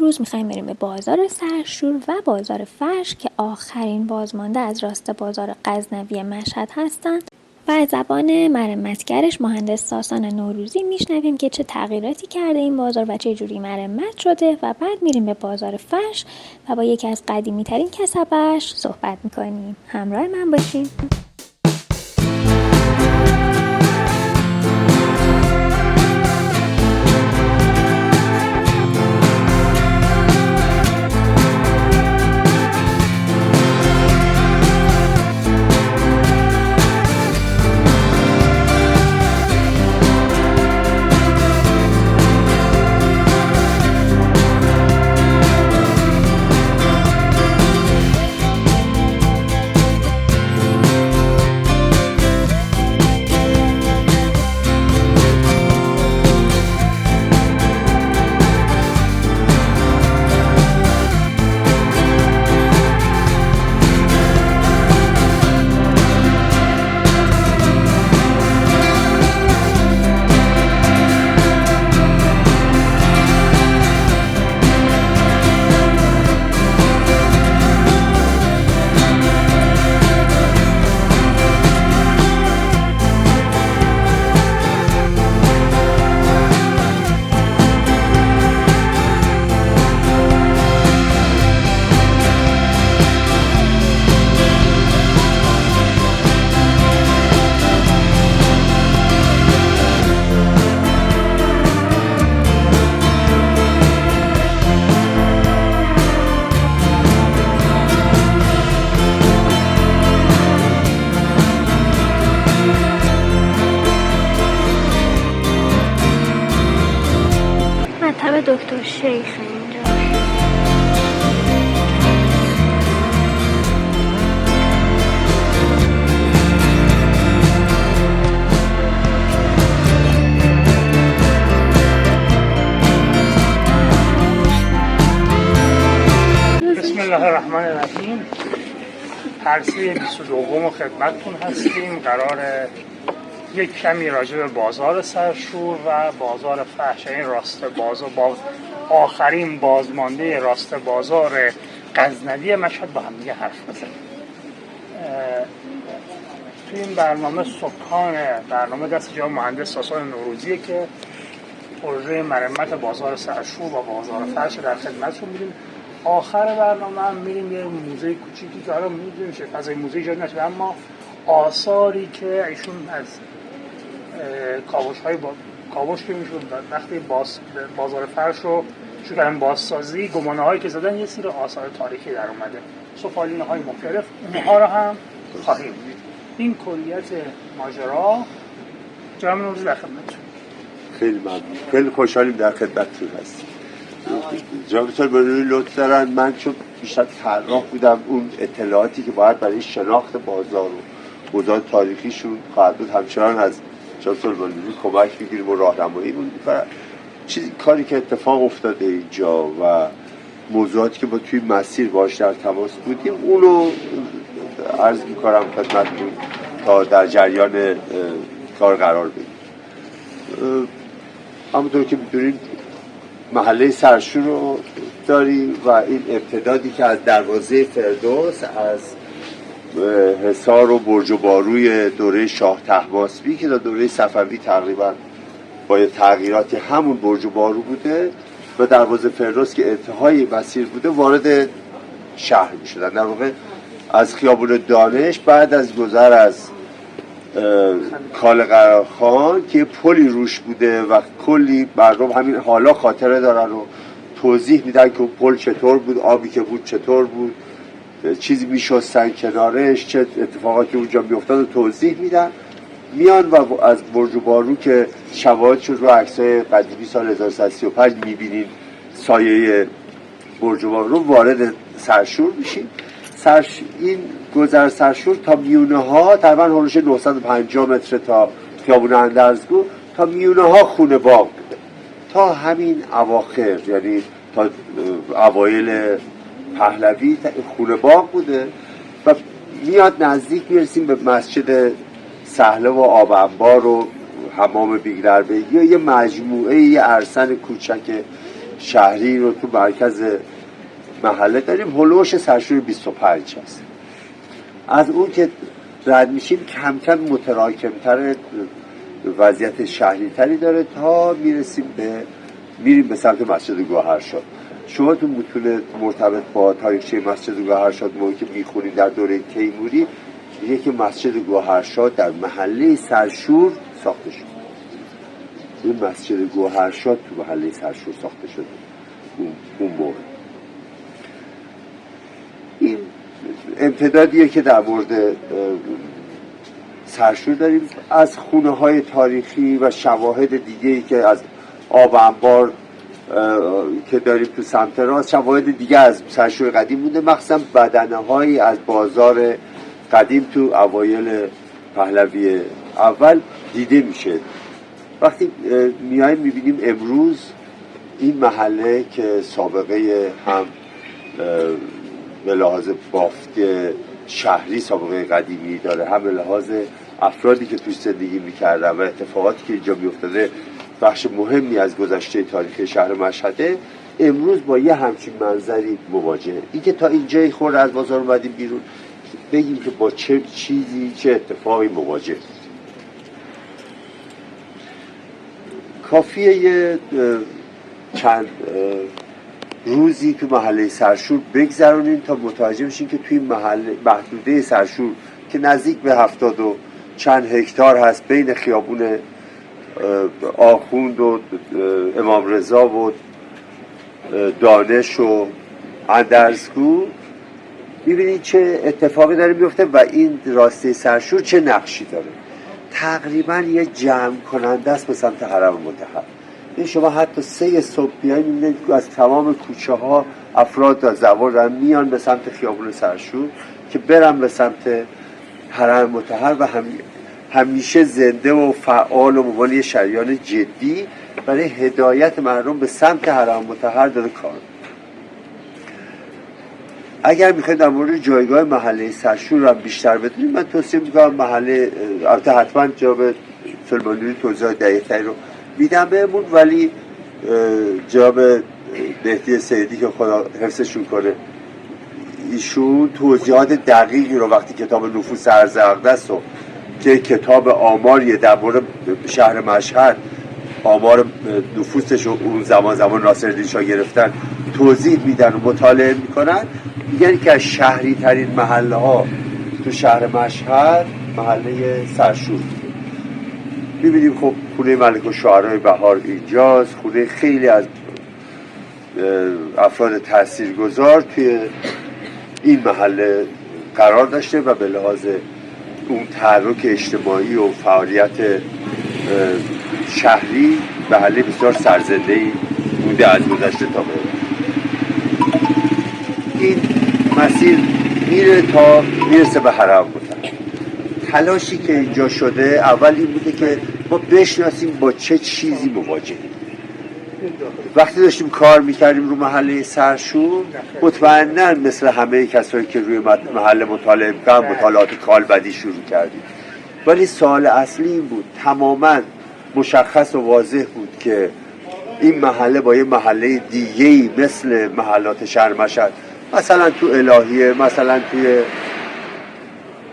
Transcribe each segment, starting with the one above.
امروز میخوایم بریم به بازار سرشور و بازار فرش که آخرین بازمانده از راست بازار غزنوی مشهد هستند و از زبان مرمتگرش مهندس ساسان نوروزی میشنویم که چه تغییراتی کرده این بازار و چه جوری مرمت شده و بعد میریم به بازار فرش و با یکی از قدیمی ترین کسبش صحبت میکنیم. همراه من باشین. دکتر شیخ اینجا بسم الله الرحمن الرحیم. عرصه 22 خدمتتون هستیم. قراره یک کمی راجع به بازار سرشور و بازار فرش، این راست بازار با آخرین بازمانده راست بازار غزنوی مشهد با هم دیگه حرف بزنیم. توی این برنامه سکان برنامه دست جناب مهندس ساسان نوروزیه که پروژه مرمت بازار سرشور و بازار فرش در خدمتتون میدیم. آخر برنامه هم میریم یه موزه کوچیکی که حالا میدونیم چه فضای موزه ایجاد نشده، اما آثاری که ایشون از کاوش که میشون وقتی بازار فرش رو شروع کردن بازسازی، گمانه هایی که زدن یه سری آثار تاریخی در اومده، سفالینه های مختلف، اونها رو هم خواهیم دید. این کلیت ماجرا. جناب نوروزی در خدمتتون. خیلی ممنون، خیلی خوشحالیم در خدمتتون هستیم. جناب سالبانی لطف دارن. من چون بیشتر طراح بودم، اون اطلاعاتی که باید برای شناخت بازار و بودن تاریخیشون خواهد بود همچنان از جناب سالبانی کمک میگیریم و راهنمایی میکنن. کاری که اتفاق افتاده اینجا و موضوعاتی که با توی مسیر باش در تماس بودیم اونو عرض میکنم خدمتتون تا در جریان کار قرار بگیریم. همونطور که میدونید محله سرشور رو داریم و این امتدادی که از دروازه فردوس، از حصار و برج و باروی دوره شاه طهماسبی که در دوره صفوی تقریبا با تغییراتی همون برج و بارو بوده و دروازه فردوس که انتهای مسیر بوده وارد شهر می شدن. در واقع از خیابون دانش بعد از گذر از کالقرخان که پلی روش بوده و کلی مردم همین حالا خاطره دارن و توضیح میدن که پل چطور بود، آبی که بود چطور بود، چیزی میشستن کنارش، چه اتفاقاتی اونجا میافتاد و توضیح میدن. میان و از برج و بارو که شواهد شد رو عکسای قدیمی سال 1335 میبینین سایه برج و بارو، وارد سرشور میشین. این گذر سرشور تا میونه ها تقریبا هولوش 950 متر تا خیابون اندرزگو، تا میونه ها خونه باغ بوده تا همین اواخر، یعنی تا اوایل پهلوی خونه باغ بوده و میاد نزدیک میرسیم به مسجد سهله و آب انبار و حمام بیگلربگی و یه مجموعه یه ارسن کوچک شهری رو تو مرکز محله داریم. هلوش سرشور 25 هست. از اون که رد میشیم کم کم متراکمتر، وضعیت شهری تری داره تا میریم به سمت مسجد گوهرشاد. شما تو متون مرتبط با تاریخچه مسجد گوهرشاد موقعی که میخونید در دوره تیموری میگه که مسجد گوهرشاد در محله سرشور ساخته شد. این مسجد گوهرشاد تو محله سرشور ساخته شده اون موقع. این امتدادیه که در مورد سرشور داریم. از خونه های تاریخی و شواهد دیگه‌ای که از آب انبار که داریم تو سمت راست، شواهد دیگه از سرشور قدیم بوده، مخصوصا بدنه هایی از بازار قدیم تو اوایل پهلوی اول دیده میشه. وقتی میایم میبینیم امروز این محله که سابقه هم به لحاظ بافت شهری سابقه قدیمی داره، هم به لحاظ افرادی که توی زندگی میکردن و اتفاقاتی که اینجا میافتاده بخش مهمی از گذشته تاریخی شهر مشهده، امروز با یه همچین منظری مواجهه. این که تا اینجای خورده از بازار اومدیم بیرون بگیم که با چه چیزی چه اتفاقی مواجه. کافیه یه چند روزی تو محله سرشور بگذرونین تا متوجه بشین که توی محدوده سرشور که نزدیک به 70 و چند هکتار هست بین خیابون آخوند و امام رضا و دانش و اندرزگو، میبینید چه اتفاقی داره میفته و این راسته سرشور چه نقشی داره. تقریبا یه جمع کننده است به سمت حرم مطهر. این شما حتی 3 صبح بیایید میبینید که از تمام کوچه ها افراد از زوار دارن میان به سمت خیابون سرشور که برن به سمت حرم مطهر و همیشه زنده و فعال و مبانی شریان جدی برای هدایت مردم به سمت حرم مطهر داره کار. اگر میخواید در مورد جایگاه محله سرشور رو بیشتر بدونید، من توصیه میکنم محله، البته حتما جناب سلمانیوی توضیح دقیق‌تری رو میدم بهمون، ولی جناب مهدی سیدی که خدا حفظشون کنه، ایشون توضیحات دقیقی رو وقتی کتاب نفوس ارض اقدس رو که کتاب آماریه در مورد شهر مشهد، آمار نفوسش رو اون زمان ناصرالدین شاه گرفتن توضیح میدن و مطالعه میکنن، میگن که از شهری ترین محله ها تو شهر مشهد محله سرشور. میبینیم خب خونه ملک الشعرای بهار اینجاست، خونه خیلی از افراد تاثیرگذار توی این محله قرار داشته و به لحاظ اون تحرک اجتماعی و فعالیت شهری محله بسیار سرزنده‌ای بوده از گذشته تا به این مسیر میره تا میرسه به حرم مطهر. تلاشی که اینجا شده اول این بوده که ما بشناسیم با چه چیزی مواجهیم. وقتی داشتیم کار میکردیم رو محله سرشور، مطمئناً مثل همه کسایی که روی محله مطالعه میکنن مطالعات کالبدی شروع کردیم، ولی سوال اصلی این بود، تماماً مشخص و واضح بود که این محله با یه محله دیگه‌ای مثل محلات شهر مشهد، مثلا تو الهیه، مثلا توی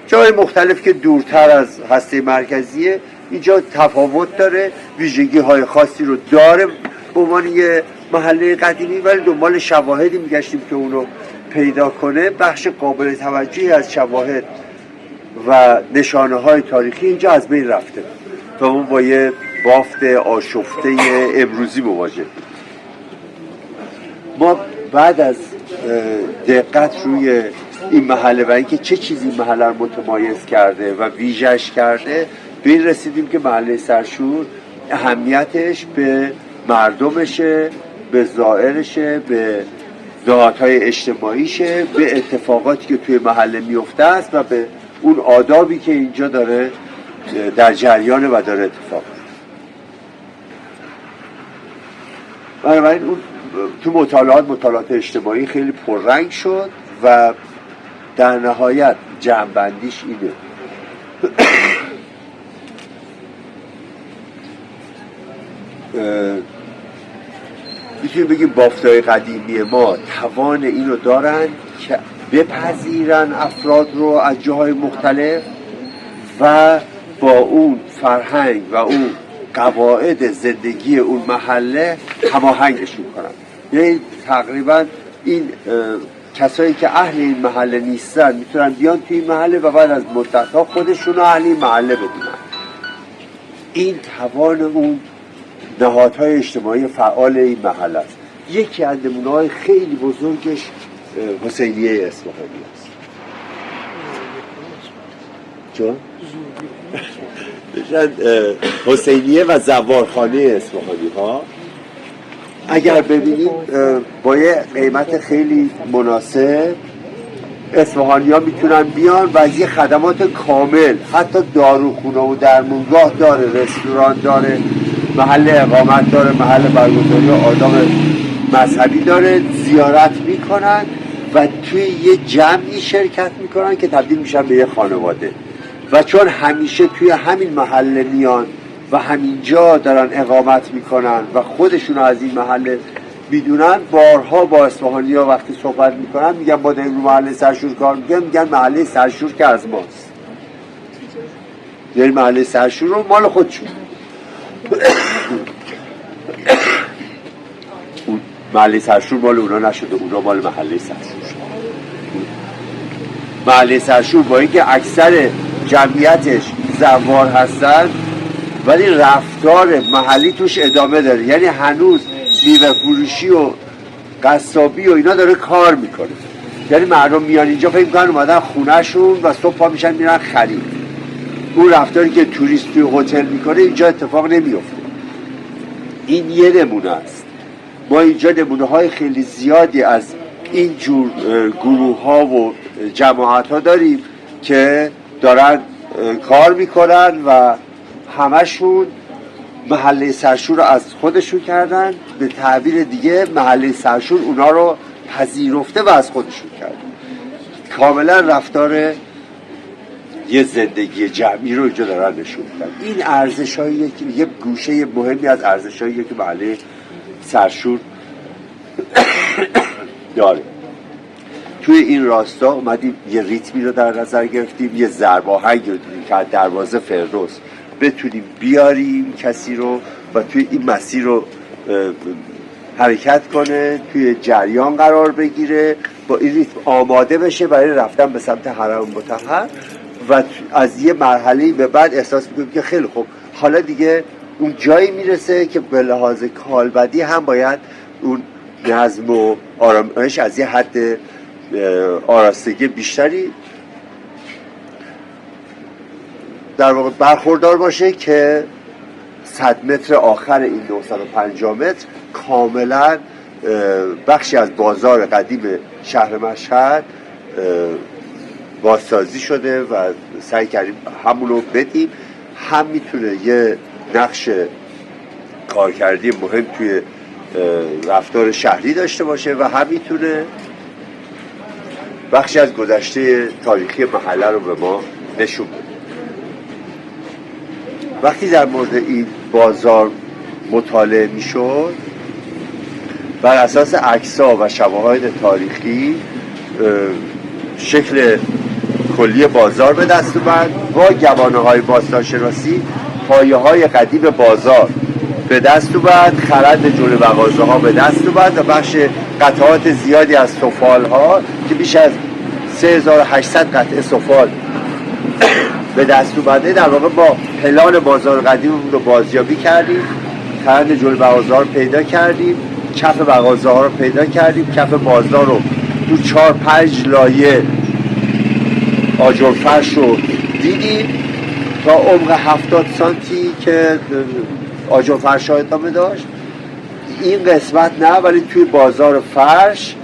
جای مختلف که دورتر از هسته مرکزیه، اینجا تفاوت داره، ویژگی های خاصی رو داره به عنوان یه محله قدیمی، ولی دنبال شواهدی میگشتیم که اونو پیدا کنه. بخش قابل توجهی از شواهد و نشانه های تاریخی اینجا از بین رفته و اون با یه بافت آشفته امروزی مواجه. ما بعد از دقت روی این محله و اینکه چه چیزی محله رو متمایز کرده و ویژش کرده، به این رسیدیم که محله سرشور اهمیتش به مردمشه، به زائرشه، به ذات‌های اجتماعیشه، به اتفاقاتی که توی محله میفته است و به اون آدابی که اینجا داره در جریان و داره اتفاق. بنابراین اون تو مطالعات اجتماعی خیلی پررنگ شد و در نهایت جمع‌بندیش اینه میتونیم بگیم بافتای قدیمی ما توان اینو دارن که بپذیرن افراد رو از جاهای مختلف و با اون فرهنگ و اون قواعد زندگی اون محله هماهنگشون کنن. یعنی تقریبا این کسایی که اهل این محله نیستن میتونن بیان توی این محله و بعد از مدت‌ها خودشون رو اهل این محله بدونن. این توان اون نهادهای اجتماعی فعال این محله است. یکی از نمونه‌های خیلی بزرگش حسینیه اصفهانی است. چون؟ حسینیه و زوارخانه اصفهانی ها اگر ببینید با یه قیمت خیلی مناسب اصفهانی ها میتونن بیان و از یه خدمات کامل، حتی داروخونه و درمونگاه داره، رستوران داره، محل اقامت داره، محل برگزاری آداب مذهبی داره، زیارت میکنن و توی یه جمعی شرکت میکنن که تبدیل میشن به یه خانواده. و چون همیشه توی همین محله میان و همینجا دارن اقامت میکنن و خودشون از این محله میدونن، بارها با اصفهانی ها وقتی صحبت میکنن میگن ما در این محله سرشور کار میگن محله سرشور که از ماست، یعنی محله سرشور رو مال خودشون. محله سرشور مال اونا نشده، اونا مال محله سرشور شد. محله سرشور با اینکه اکثر جمعیتش زوار هستن ولی رفتار محلی توش ادامه داره، یعنی هنوز میوه فروشی و قصابی و اینا داره کار میکنه. یعنی مردم میان اینجا فکر میکنن اومدن خونهشون و صبح پا میشن میرن خرید. اون رفتاری که توریست توی هتل میکنه اینجا اتفاق نمیفته. این یه نمونه است. ما اینجا نمونه های خیلی زیادی از این جور گروه ها و جماعت ها داریم که دارن کار میکنن و همشون محله سرشور رو از خودشون کردن، به تعبیر دیگه محله سرشور اونا رو پذیرفته و از خودشون کردن. کاملا رفتار یه زندگی جمعی رو اینجا دارن نشون میدن. این ارزش‌هاییه که یه گوشه مهمی از ارزش‌هاییه که محله سرشور داره. توی این راستا اومدیم یه ریتمی رو در نظر گرفتیم، یه ضرب آهنگ رو دیدیم که از دروازه فردوس بتونیم بیاریم کسی رو و توی این مسیر رو حرکت کنه، توی جریان قرار بگیره، با این ریتم آماده بشه برای رفتن به سمت حرم مطهر و از یه مرحله به بعد احساس میکنیم که خیلی خوب حالا دیگه اون جایی میرسه که به لحاظ کالبدی هم باید اون نظم و آرامش از یه حد آراستگی بیشتری در واقع برخوردار باشه که 100 متر آخر این 950 متر کاملا بخشی از بازار قدیم شهر مشهد بازسازی شده و سعی کردیم همون رو بدیم. هم میتونه یه نقش کارکردی مهم توی رفتار شهری داشته باشه و هم میتونه بخشی از گذشته تاریخی محله رو به ما نشون بده. وقتی در مورد این بازار مطالعه میشد بر اساس عکس‌ها و شواهد تاریخی شکل کلی بازار به دست اومد. با گوانه‌های باستانشناسی پایه‌های قدیم بازار به دست اومد، خرد جلو مغازه‌ها به دست اومد و بخش قطعات زیادی از سفال‌ها که بیش از 3800 قطعه سفال به دست اومده در واقع با پلان بازار قدیممون رو بازیابی کردیم. خرد جلو مغازه‌ها رو پیدا کردیم، کف مغازه‌ها رو پیدا کردیم، کف بازار رو تو 4-5 لایه آجر فرش رو دیدیم تا عمق 70 سانتی که آجر فرش ها ادامه داشت. این قسمت نه، ولی توی بازار فرش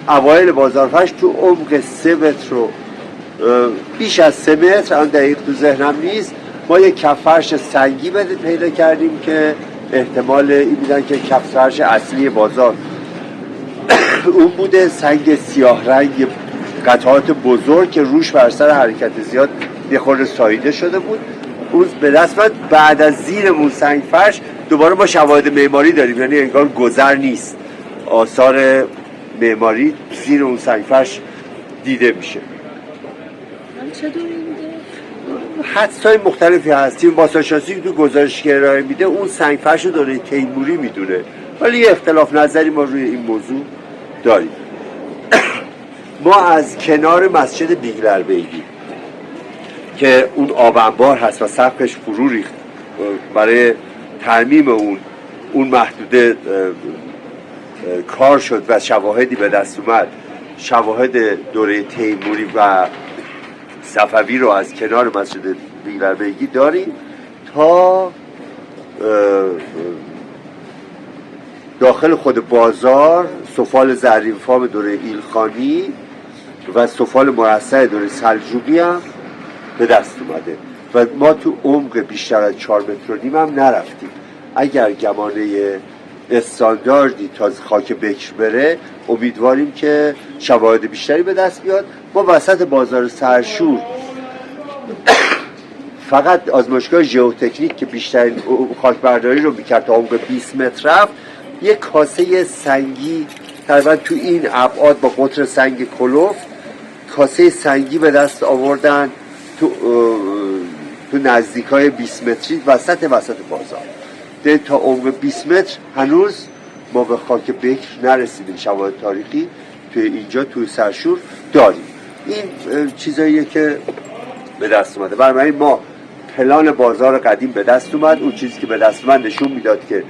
اوایل بازار فرش تو عمق 3 متر رو بیش از 3 متر الان دقیق تو ذهنم نیست ما یک کف فرش سنگی پیدا کردیم که احتمال این میدن که کف فرش اصلی بازار اون بوده. سنگ سیاه رنگ قطعات بزرگ که روش بر سر حرکت زیاد یه خورده ساییده شده بود. اون به دست بعد از زیرمون سنگ فرش دوباره ما شواهد معماری داریم، یعنی انگار گذر نیست. آثار معماری زیر اون سنگفرش دیده میشه. چه دوری بوده؟ حدس‌های مختلفی هست. بازارشناسی که تو گزارش که ارائه میده اون سنگفرش رو دوره تیموری میدونه، ولی یه اختلاف نظری ما روی این موضوع داریم. ما از کنار مسجد بیگلربیگی که اون آب انبار هست و سقفش فرو ریخت، برای ترمیم اون محدوده کار شد و شواهدی به دست اومد، شواهد دوره تیموری و صفوی رو از کنار مسجد بیگلربیگی داریم تا داخل خود بازار سفال زرین فام دوره ایلخانی و سفال مرصع دوره سلجوقی هم به دست اومده و ما تو عمق بیشتر از 4 متر و نیم هم نرفتیم. اگر گمانه استانداردی تا خاک بکر بره امیدواریم که شواهد بیشتری به دست بیاد. ما وسط بازار سرشور فقط آزمایشگاه ژئوتکنیک که بیشتر خاک برداری رو میکرد تا عمق 20 متر رفت، یک کاسه سنگی تقریبا تو این ابعاد با قطر سنگ کلوف کاسه سنگی به دست آوردن تو نزدیکای 20 متری وسط بازار. تا عمق 20 متر هنوز ما به خاک بکر نرسیدیم. شواهد تاریخی توی اینجا توی سرشور داریم. این چیزاییه که به دست اومده. برای ما پلان بازار قدیم به دست اومد. اون چیزی که به دست اومد نشون میداد که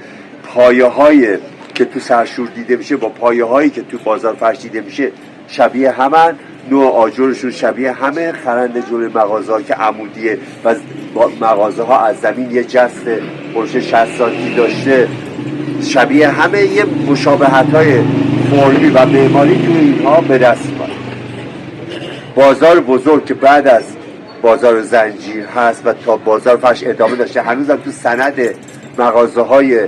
پایه های که تو سرشور دیده میشه با پایه هایی که تو بازار فرش دیده میشه شبیه همن، نوع آجرشون شبیه همه، خرند جلوی مغازه ها که عمودیه و مغازه ها از زمین یه جست پرشه 60 سانتی داشته شبیه همه. یه مشابهت های فرمی و معماری تو اینها به دست اومد. بازار بزرگ که بعد از بازار زنجیر هست و تا بازار فرش ادامه داشته، هنوزم تو سند مغازه های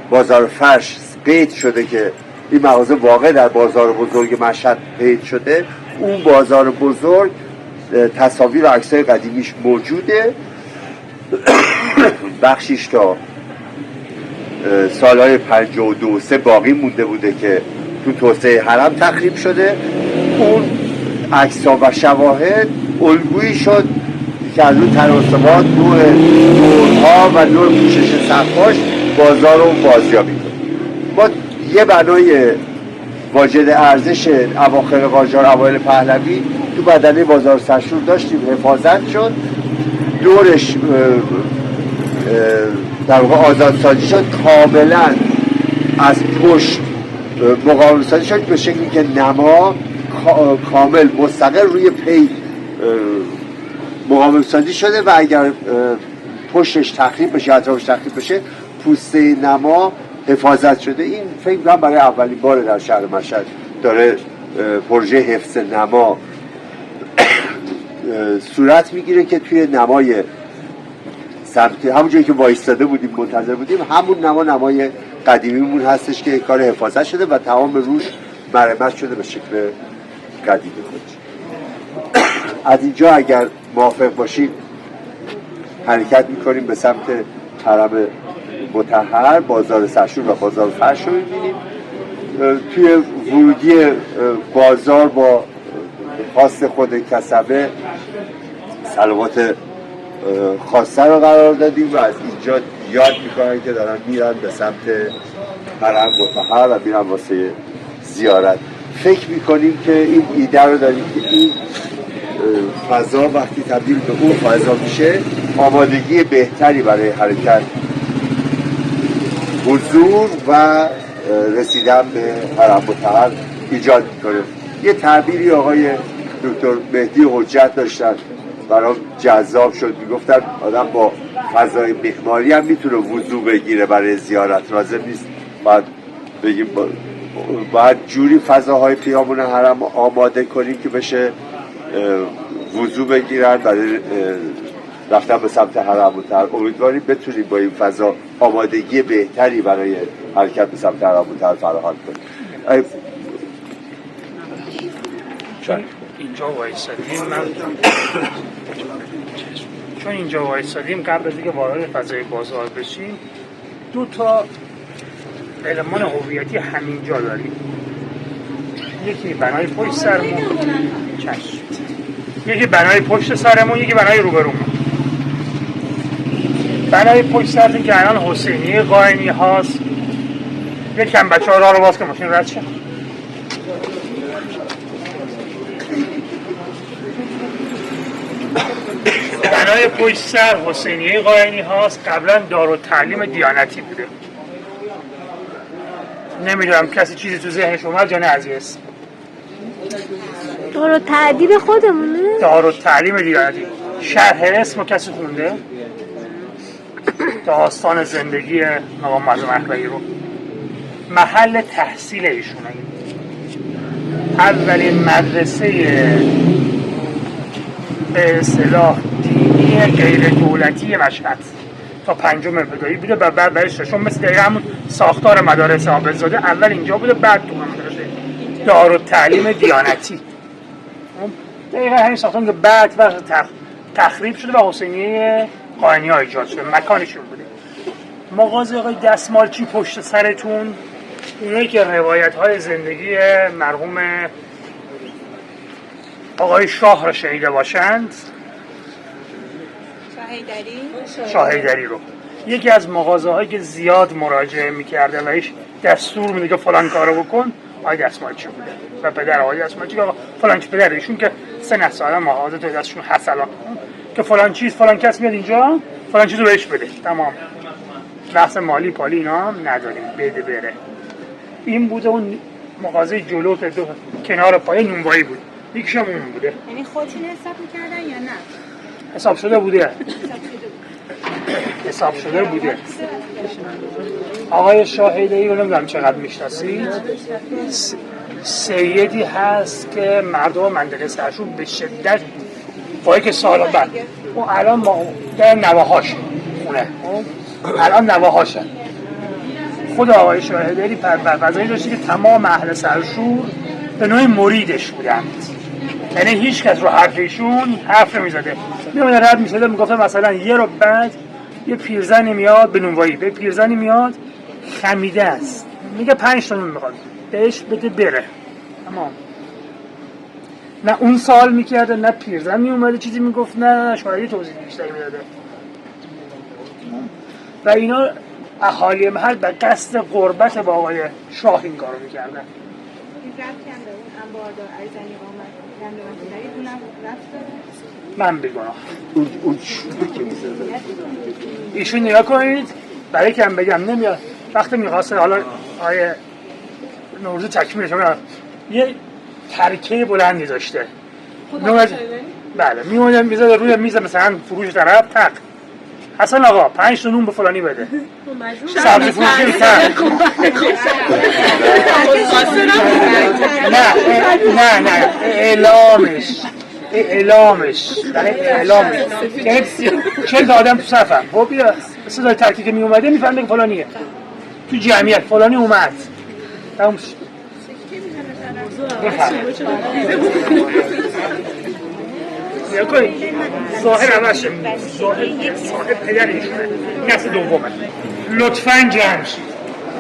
بازار فرش قید شده که این مغازه واقع در بازار بزرگ مشهد قید شده. اون بازار بزرگ تصاویر و عکسای قدیمیش موجوده. بخشیش تا سالهای 52 باقی مونده بوده که تو توسعه حرم تخریب شده. اون عکس‌ها و شواهد الگویی شد که از اون تناسبات نوع دورها و نوع پوشش سقفاش بازار رو بازیابی کنه. ما یه بنای واجد ارزش اواخر قاجار اوایل پهلوی تو بدنه بازار سرشور داشتیم، حفاظت شد، دورش در واقع آزادسازی شد، کاملا از پشت مقاوم سازی شد به شکلی که نما کامل مستقل روی پی مقاوم سازی شده و اگر پشتش تخریب بشه، اطرافش تخریب بشه، پوسته نما حفاظت شده. این فکر کنم برای اولین بار در شهر مشهد داره پروژه حفظ نما صورت میگیره که توی نمای سمت همون جایی که وایستاده بودیم منتظر بودیم، همون نمای قدیمیمون هستش که کار حفاظت شده و تمام روش مرمت شده به شکل قدیمی خودش. از اینجا اگر موافق باشید حرکت میکنیم به سمت حرم مطهر، بازار سرشور و بازار فرش رو میبینیم. توی ورودی بازار با خاص خود کسبه صلوات خاصه رو قرار دادیم و از اینجا یاد میکنن که دارن میرن به سمت حرم مطهر و میرن واسه زیارت. فکر میکنیم که این ایده رو داریم که این فضا وقتی تبدیل به اون فضا میشه آمادگی بهتری برای حرکت، حضور و رسیدن به حرم مطهر ایجاد میکنه. یه تعبیری آقای دکتر مهدی حجت داشتن برام جذاب شد، میگفتن آدم با فضای معماری هم میتونه وضو بگیره برای زیارت، لازم نیست باید بگیم باید جوری فضاهای خیابون حرم آماده کنیم که بشه وضو بگیرن برای رفتن به سمت حرم مطهر. امیدواریم بتونیم با این فضا آمادگی بهتری برای حرکت به سمت حرم مطهر فراهم کنیم. اینجا وایسادیم، چون اینجا وایسادیم قبل از اینکه وارد فضای بازار بشیم 2 تا المان هویتی همینجا داریم. یکی بنای پشت سرمون، چشم، یکی بنای پشت سرمون، یکی بنای روبرومون. بنای پشت سرتون که الان حسینیه قائنی هاست. یکم بچه ها راه رو باز که ماشین رد شد. بنای پشت سر حسینیه قائنی هاست. قبلا دارالتعلیم دیانتی بوده. نمیدونم کسی چیزی تو ذهنش اومد یا نه عزیز؟ دارالتعلیم خودمونه؟ دارالتعلیم دیانتی. شرح اسمو کسی خونده؟ داستان زندگی مقام معظم احمدی رو. محل تحصیل ایشونه. اولین مدرسه به اصطلاح دینی غیر دولتی مشهد تا پنجم ابتدایی بوده و بعد برای ششم مثل دقیقا همون ساختار مدارس عابدزاده اول اینجا بوده بعد تو مدرسه دارالتعلیم دیانتی. دقیقا همین ساختار که بعد وقت تخریب شده و حسینیه قائنی ها ایجاد شده مکانشون بوده. مغازه آقای دستمالچی پشت سرتون، اونایی که روایت های زندگی مرحوم آقای شاه رو شنیده باشند، شاه حیدری رو، یکی از مغازه هایی که زیاد مراجعه میکرده و ایش دستور میده که فلان کارو بکن آقای دستمالچی بوده و پدر آقای دستمالچی که فلان پدر ایشون که 3 ساله مغازه تو دستشون هست الان که فلان چیز فلان کس میاد اینجا فلان چیزو بهش بده. تمام. بحث مالی پالی اینا هم نداریم، بده بره. این بوده. اون مغازه جلو که دو کنار پای نونوایی بود، یکیش هم اون بوده. یعنی خودشون حساب میکردن یا نه؟ حساب شده بوده. حساب شده بوده. آقای شاه حیدری رو نمیدونم چقدر میشناسید. سیدی هست که مردم منطقه سرشور به شدت با که سالا بعد و الان ما در نواهاش خونه الان نواهاشن. خود آقای شاه حیدری پروازایی داشتی که تمام اهل سرشور به نوعی مریدش بودند. یعنی هیچ کس رو حرفشون حرف نمیزده. میونه رد میشده میگفته مثلا یه رو بعد یه پیرزنی میاد به نونوایی، به پیرزنی میاد خمیده است میگه 5 تا نون میخواد بهش بده بره. تمام. نه اون سوال میکرده نه پیرزن میومده چیزی میگفت نه شاهدی توضیح بیشتری میداده. و اینا اهالی محل به قصد قربت با آقای شاه این کارو میکردن. من بگناه اون چوبی که میزده ایشون نگاه کنید برای که هم بگم نمیاد. وقتی میخواسته حالا آقای نوروزی تکمیلش یه ترکه بلندی داشته بله میونه میزده روی میز مثلا فروش طرف تق حسن آقا 5 تا نون به فلانی بده سبزی فروشی تق نه اعلامش یعنی 40 آدم تو صفم خب بیا صدای ترکی که می اومده میفهمه که فلانیه تو جمعیت فلانی اومد تموم شد. ظاهر همشه ظاهر پدرشونه نسل دومه. لطفاً جمع شید.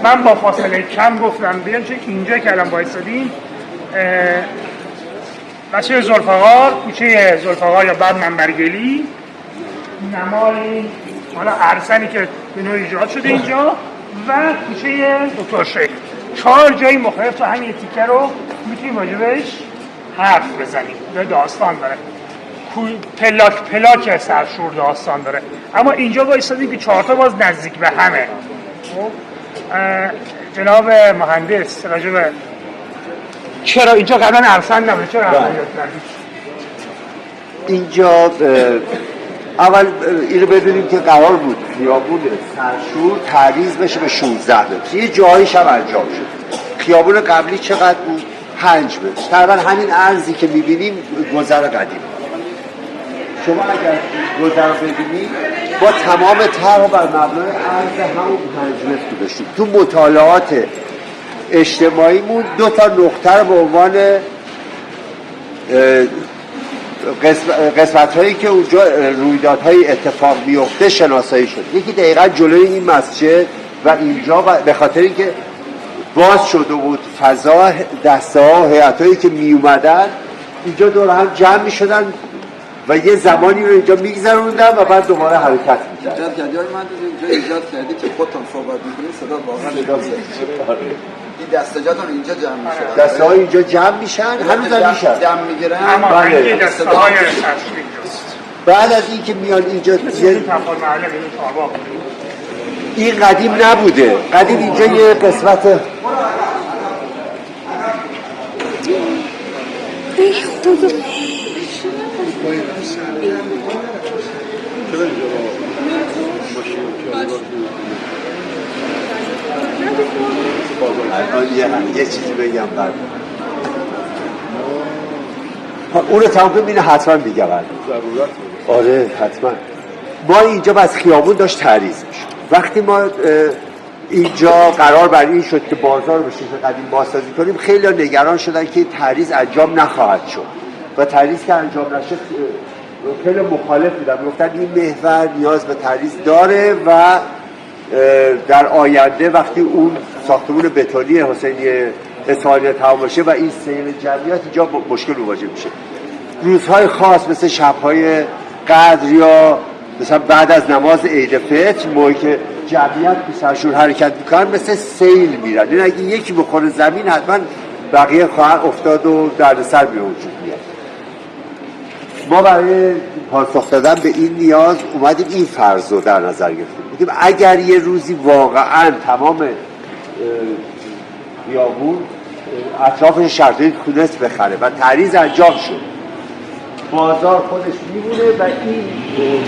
من با فاصله کم گفتم بیان چه اینجا که الان بایستادیم مسیر زلفقار، کوچه زلفقار یا بعد منبرگلی نمای حالا ارسنی که به نوع ایجاد شده اینجا و کوچه دکتر شیخ 4 جای مختلف تو همین تیکه رو میتونیم راجبش حرف بزنیم. داستان داره پلاک سرشور داستان داره اما اینجا بایستادیم که 4 تا باز نزدیک به همه. جناب مهندس راجب چرا اینجا قبلا ارسن نبوده چرا ارسن اینجا اول اینو بدونیم که قرار بود خیابون سرشور تعویض بشه به 16 متر. یه جاییش هم انجام شد. خیابون قبلی چقدر بود؟ 5 متر. تقریبا همین عرضی که می‌بینیم گذر قدیم. شما اگر گذر ببینید با تمام طرح بر مبنای عرض همون 5 متر داشتیم. تو مطالعات اجتماعیمون 2 تا نقطه رو به عنوان قسمت هایی که اونجا رویدادهای اتفاق میفته شناسایی شد. یکی دقیقا جلوی این مسجد و اینجا به خاطر اینکه باز شده بود فضا، دسته ها و هیئت هایی که می اومدن اینجا دور هم جمع می شدن و یه زمانی رو اینجا میگذروندن و بعد دوباره حرکت میکردن. ایجاد کردی من اینجا ایجاد کردی که خودتون صحبت میکنید صدا واقعا این دستجات هم اینجا جمع میشه، دسته های اینجا جمع میشن، هنوز هم میشن جمع میگیرن. اما بله. دسته های سرشوری است. بعد از این که میان اینجا این تفاهم محله به این تابا این قدیم نبوده، قدیم اینجا یه قسمت یه چیزی بگم بعد اون رو تمام کنم اینو حتما میگم. آره حتما. ما اینجا از خیابون داشت تعریض میشد. وقتی ما اینجا قرار بر این شد که بازار رو به شکل قدیم بازسازی کنیم، خیلی نگران شدن که تعریض انجام نخواهد شد و تعریض که انجام نشد خیلی مخالف بودن، گفتن این محور نیاز به تعریض داره و در آینده وقتی اون ساختمون بتونی حسینی اصفهانی تمام بشه و این سیر جمعیت اینجا مشکل مواجه میشه. روزهای خاص مثل شبهای قدر یا مثلا بعد از نماز عید فطر موقعی که جمعیت به سرشور حرکت میکنن مثل سیل میرن، این اگه یکی بخوره زمین حتما بقیه خواهد افتاد و دردسر به وجود میاد. ما برای پاسخ دادن به این نیاز اومدیم این فرض رو در نظر گرفتیم، بودیم اگر یه روزی واقعا تمام خیابون اطرافش شرطی تونست بخره و تعریض انجام شد، بازار خودش میمونه و این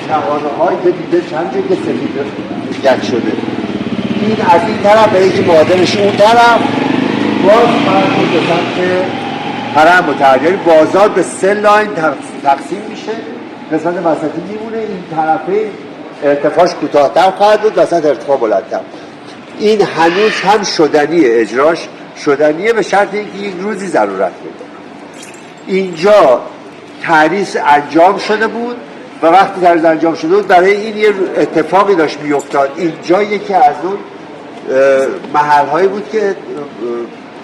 شهانه هایی که دیده چند جایی که سفید گچ شده این از این طرف به یکی معادلش اون طرف باز فرق به سمت حرم متحریری بازار به 3 لاین تقسیم میشه. قسمت وسطی میمونه، این طرفه ارتفاعش کوتاه‌تر خواهد بود، وسط ارتفاع بلندتر. این هنوز هم شدنیه، اجراش شدنیه به شرط اینکه یک روزی ضرورت بده. اینجا تعریض انجام شده بود و وقتی تعریض انجام شده بود برای این یه اتفاقی داشت میافتاد. اینجا یکی از اون محل‌هایی بود که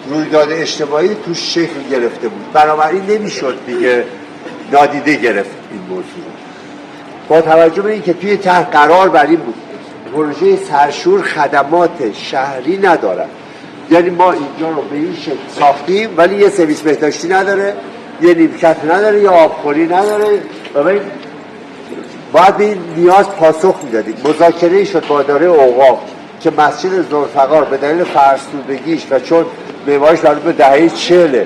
رویداد اجتماعی توش شکل گرفته بود، بنابراین نمیشد دیگه نادیده گرفت این موضوع. با توجه به اینکه توی طرح قرار بر این بود پروژه سرشور خدمات شهری ندارد، یعنی ما اینجا رو به این شکل ساختیم ولی یه سرویس بهداشتی نداره، یه نیمکت نداره، یه آبخوری نداره و باید به این نیاز پاسخ میدادیم. مذاکره شد با اداره اوقاف که مسجد ذوالفقار به دلیل فرسودگیش و چون معماریش مربوط به دهه 40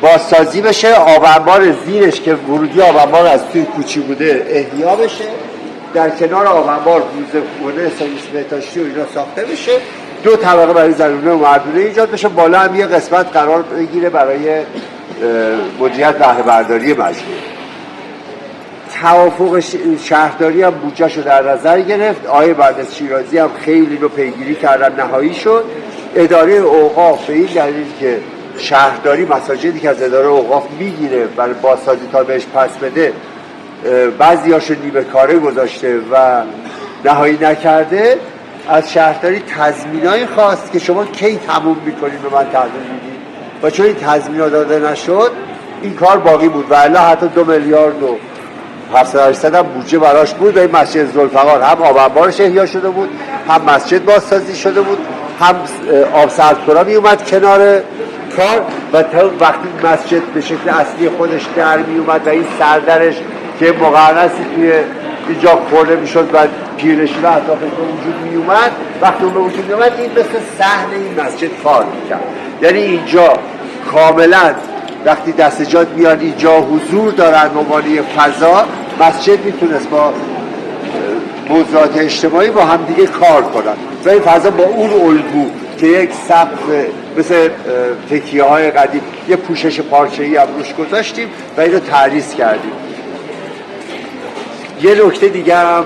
بازسازی بشه، آب انبار زیرش که ورودی آب انبار از توی کوچی بوده احیا بشه، در کنار آب انبار روزخونه سرویس بهداشتی و اینا ساخته بشه، 2 طبقه برای زنونه و مردونه ایجاد بشه، بالا هم یه قسمت قرار بگیره برای مدیریت بهره برداری مجموعه. توافق شهرداری هم بودجه شو در نظر گرفت، آقای مهندس شیرازی هم خیلی رو پیگیری کردن، نهایی شد. اداره اوقاف به این دلیل که شهرداری مساجدی که از اداره اوقاف میگیره برای بازسازی تا بهش پس بده بعضیاشو نیمه کاره گذاشته و نهایی نکرده، از شهرداری تضمینای خواست که شما کی تموم میکنید به من تحویل میدید و چون این تضمینات داده نشد این کار باقی بود و الا حتی 2 میلیارد و 700 هم بودجه براش بود. این مسجد ذوالفقار هم آب انبارش احیا شده بود، هم مسجد بازسازی شده بود، هم آب سردخورا می اومد کنار کار و تا وقتی مسجد به شکل اصلی خودش در می اومد و این سردرش که مقرنسی توی اینجا خورده می شد و پیرشی و اطرافش به وجود می اومد، وقتی اون به وجود می اومد این مثل صحن این مسجد کار می کرد. یعنی اینجا کاملا وقتی دستجات میان اینجا حضور دارن ممانی فضا، مسجد میتونست با موضوعات اجتماعی با هم دیگه کار کنن و این فضا با اون الگو که یک سقف مثل تکیه های قدیم یه پوشش پارچه‌ای هم روش گذاشتیم و اینو تعریض کردیم. یه نکته دیگه هم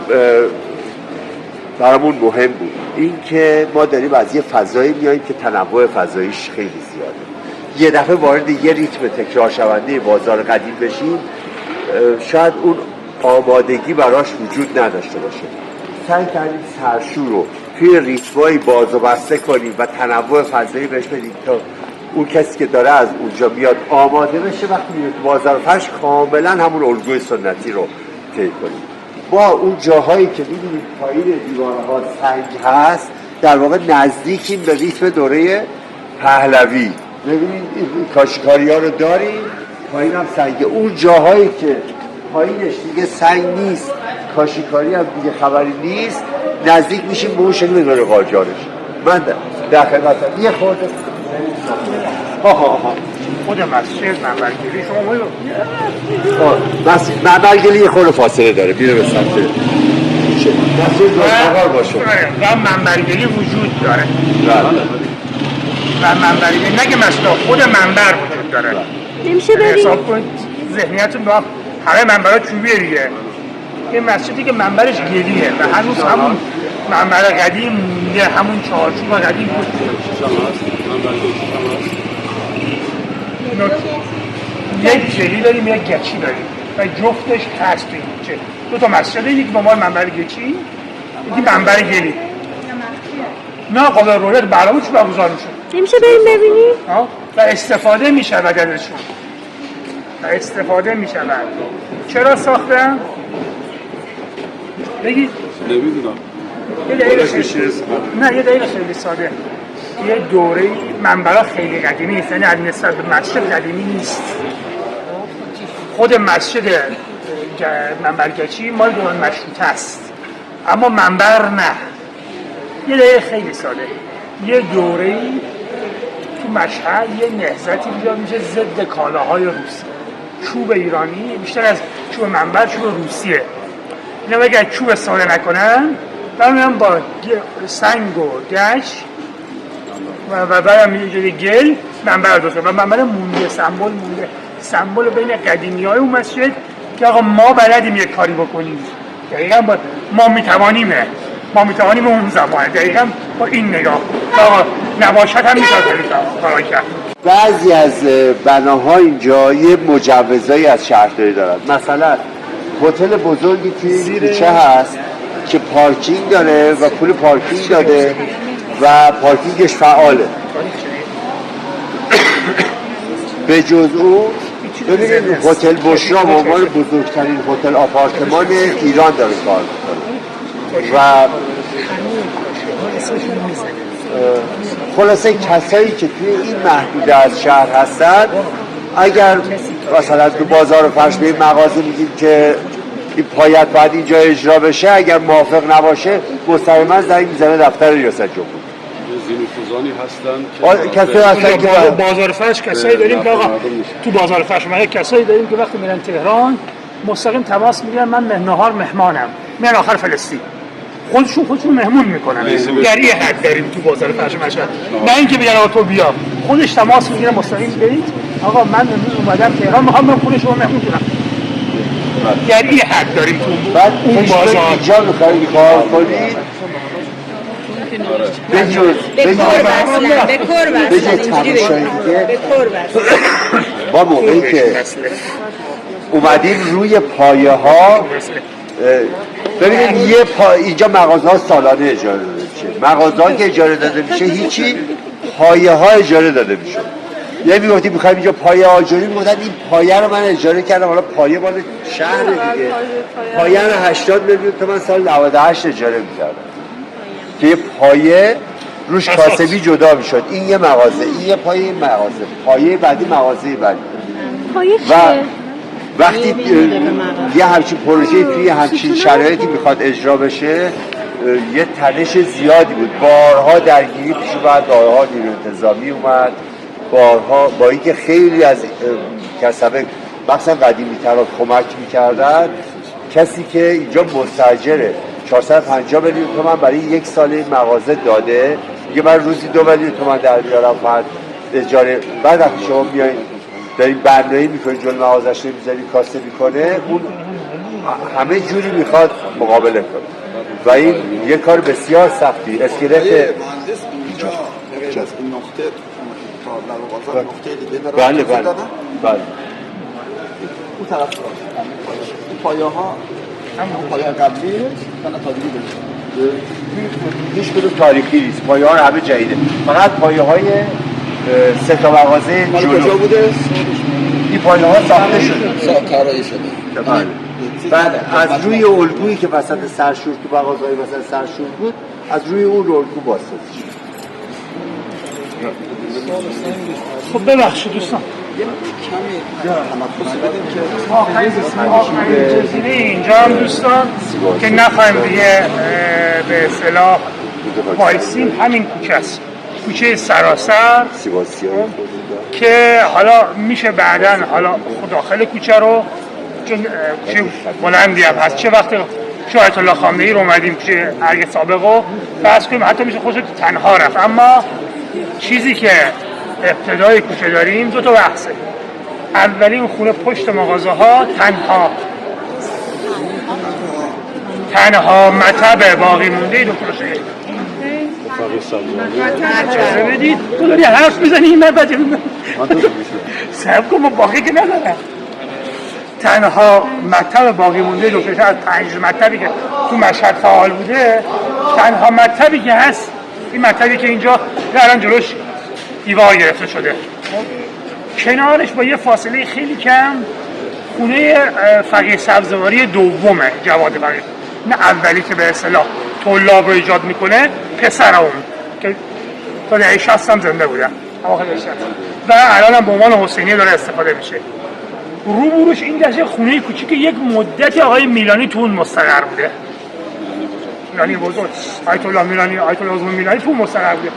برامون مهم بود، این که ما داریم از یه فضایی میاییم که تنوع فضاییش خیلی زیاده. یه دفعه وارد یه ریتم تکرار شونده بازار قدیم بشیم شاید اون آمادگی براش وجود نداشته باشه. سعی کردیم سرشور رو توی ریتمایی باز و بسته کنیم و تنوع فضایی بهش بدیم تا اون کسی که داره از اونجا میاد آماده بشه، وقتی میاد تو بازار فرش کاملا همون الگوی سنتی رو طی کنیم. با اون جاهایی که می‌بینید پایین دیوارها سنگ هست در واقع نزدیکیم به ریتم دوره پهلوی. ببینید این کاشیکاری ها رو داریم، پایین هم سنگه. اون جاهایی که پایینش دیگه سنگ نیست، کاشیکاری هم دیگه خبری نیست، نزدیک میشیم به اون شکل دوره قاجارش. من در خدمتم یه خورده خود مسجد منبرگلی شما منبرگلی یه خورده فاصله داره، میره به سمت مسجد دوستقار باشه و منبرگلی وجود داره بله. و منبرگلی نگه مثلا خود منبر وجود داره. نمیشه بریم حساب کنید ذهنیتون با همه منبرها چوبیه دیگه. یه مسجدی که منبرش گلیه و هنوز همون منبر قدیم مونده، همون چارچوب قدیم بود. یک گلی داریم یک گچی داریم و جفتش هست توی چه دو تا مسجد، یکی به عنوان منبر گچی، یکی منبر گلی. نه قابل رویت برنامه چی برگزار میشه؟ نمیشه بریم ببینیم و استفاده میشود ازشون و استفاده میشود. چرا ساختن؟ بگید. نمیدونم. یه دلیل خیلی ساده. یه دوره منبرها خیلی قدیمی نیست، یعنی از نسبت به مسجد قدیمی نیست. خود مسجد منبرگچی مال دوره مشروطه است، اما منبر نه. یه دلیل خیلی ساده. یه دوره‌ای تو مشهد یه نهضتی ایجاد میشه ضد کالاهای روسی. چوب ایرانی بیشتر از چوب منبر چوب روسیه. اینا اگر چوب استفاده نکنن برمیان با سنگ و گچ و بعدم یه گل منبر رو دوست و منبر مونده، سمبل بین قدیمی‌های اون مسجد که آقا ما بلدیم یک کاری بکنیم. دقیقاً ما میتوانیم اون زمان دقیقاً با این نگاه آقا نباشت هم میشه کاری کرد. بعضی از بناها اینجا یه مجوزایی از شهرداری دارن. مثلا هتل بزرگی توی کوچه هست که پارکینگ داره و پول پارکینگ داده و پارکینگش فعاله. به جز اون ببینید هتل بشرا به عنوان بزرگترین هتل آپارتمان ایران داره کار میکنه و خلاصه کسایی که توی این محدوده از شهر هستن اگر مثلا تو بازار فرش به این مغازه میگیم که این پایت باید اینجا اجرا بشه، اگر موافق نباشه مستقیما زنگ میزنه دفتر ریاست جمهوری. زینوفوزانی هستن که کسایی هستن که بازار فرش کسایی داریم که آقا تو بازار فرش ما کسایی داریم که وقتی میرن تهران مستقیم تماس میگیرن من نهار مهمانم میرن آخر فلسطین خودشون مهمون میکنن. در این حد داریم تو بازار فرش مشهد، نه اینکه بگن آقا تو بیا، خودش تماس میگیره مستقیم برید آقا من امروز اومدم تهران میخوام من خونه شما مهمون کنم. در این حد داریم تو بعد اون بازار اینجا میخوایم کار کنید به با موقعی که اومدیم روی پایه ها ببینید اینجا مغازه ها سالانه اجاره داده میشه، مغازه ها که اجاره داده میشه هیچی، پایه ها اجاره داده میشه. یه میگفتیم میخوایم اینجا پایه آجوری، میگفتن این پایه رو من اجاره کردم، حالا پایه مال شهر دیگه، پایه رو 80 میلیون تومان سال 98 اجاره میکردم که یه پایه روش کاسبی جدا میشد. این یه مغازه، این یه پایه مغازه، پایه بعدی مغازه بعدی. و وقتی یه همچین پروژه توی همچین شرایطی میخواد اجرا بشه یه تنش زیادی بود، بارها درگیری پیش اومد، بارها نیروی انتظامی اومد، بارها با اینکه خیلی از کسبه مثلا قدیمی‌ترا کمک میکردن، کسی که اینجا مستاجره 450 میلیون تومان برای یک سال این مغازه داده، میگه من روزی 2 میلیون تومان در بیارم فقط اجاره. بعد وقتی شما میایین دارین برنامه‌ای میکنین جلوی مغازه‌اش نمیذارین کاسه میکنه، اون همه جوری میخواد مقابله کنه و این یه کار بسیار سختی. اسکلت بله بله بله اون طرف اون پایه ها همون پایه قبلی من تازگی بشه هیچ کدوم تاریخی نیست، پایه ها همه جدیده، فقط پایه های 3 تا مغازه مال کجا بوده؟ این پایه ها ساخته شده، طراحی شده. بله. بعد از روی الگویی که وسط سرشور تو مغازه های وسط سرشور بود، از روی اون الگو بازسازی شد. خب ببخشید دوستان، کمی تمرکز بدیم که آخرین جزیره اینجا هم دوستان که نخواهیم دیگه به اصطلاح وایسیم، همین کوچه است، کوچه سراسر که حالا میشه بعداً حالا داخل کوچه رو، چون کوچه بلندی هم هست، چه وقت آیت الله خامنه‌ای رو اومدیم کوچه ارگ سابق رو بحث کنیم، حتی میشه خودش تنها رفت. اما چیزی که ابتدای کوچه داریم 2 تا بحثه. اولی اون خونه پشت مغازه ها تنها مطب باقی مونده دکتر شهید. اجازه بدید تو داری حرف میزنی من بچه سب کن، ما باقی که ندارم. تنها مطب باقی مونده دکتر شهید از 5 مطبی که تو مشهد فعال بوده، تنها مطبی که هست این مطبی که اینجا الان جلوش دیوار گرفته شده، کنارش با یه فاصله خیلی کم خونه فقیه سبزواری دومه جواد فقیه، نه اولی که به اصطلاح طلاب رو ایجاد میکنه، پسر اون که تا دهه 60 هم زنده بودن، اواخر 60 و الان هم به عنوان حسینیه داره استفاده میشه. روبروش این دسته خونه کوچیک یک مدتی آقای میلانی تو اون مستقر بوده، میلانی بزرگ، آیت الله میلانی، آیت الله میلانی تو مستقر بوده.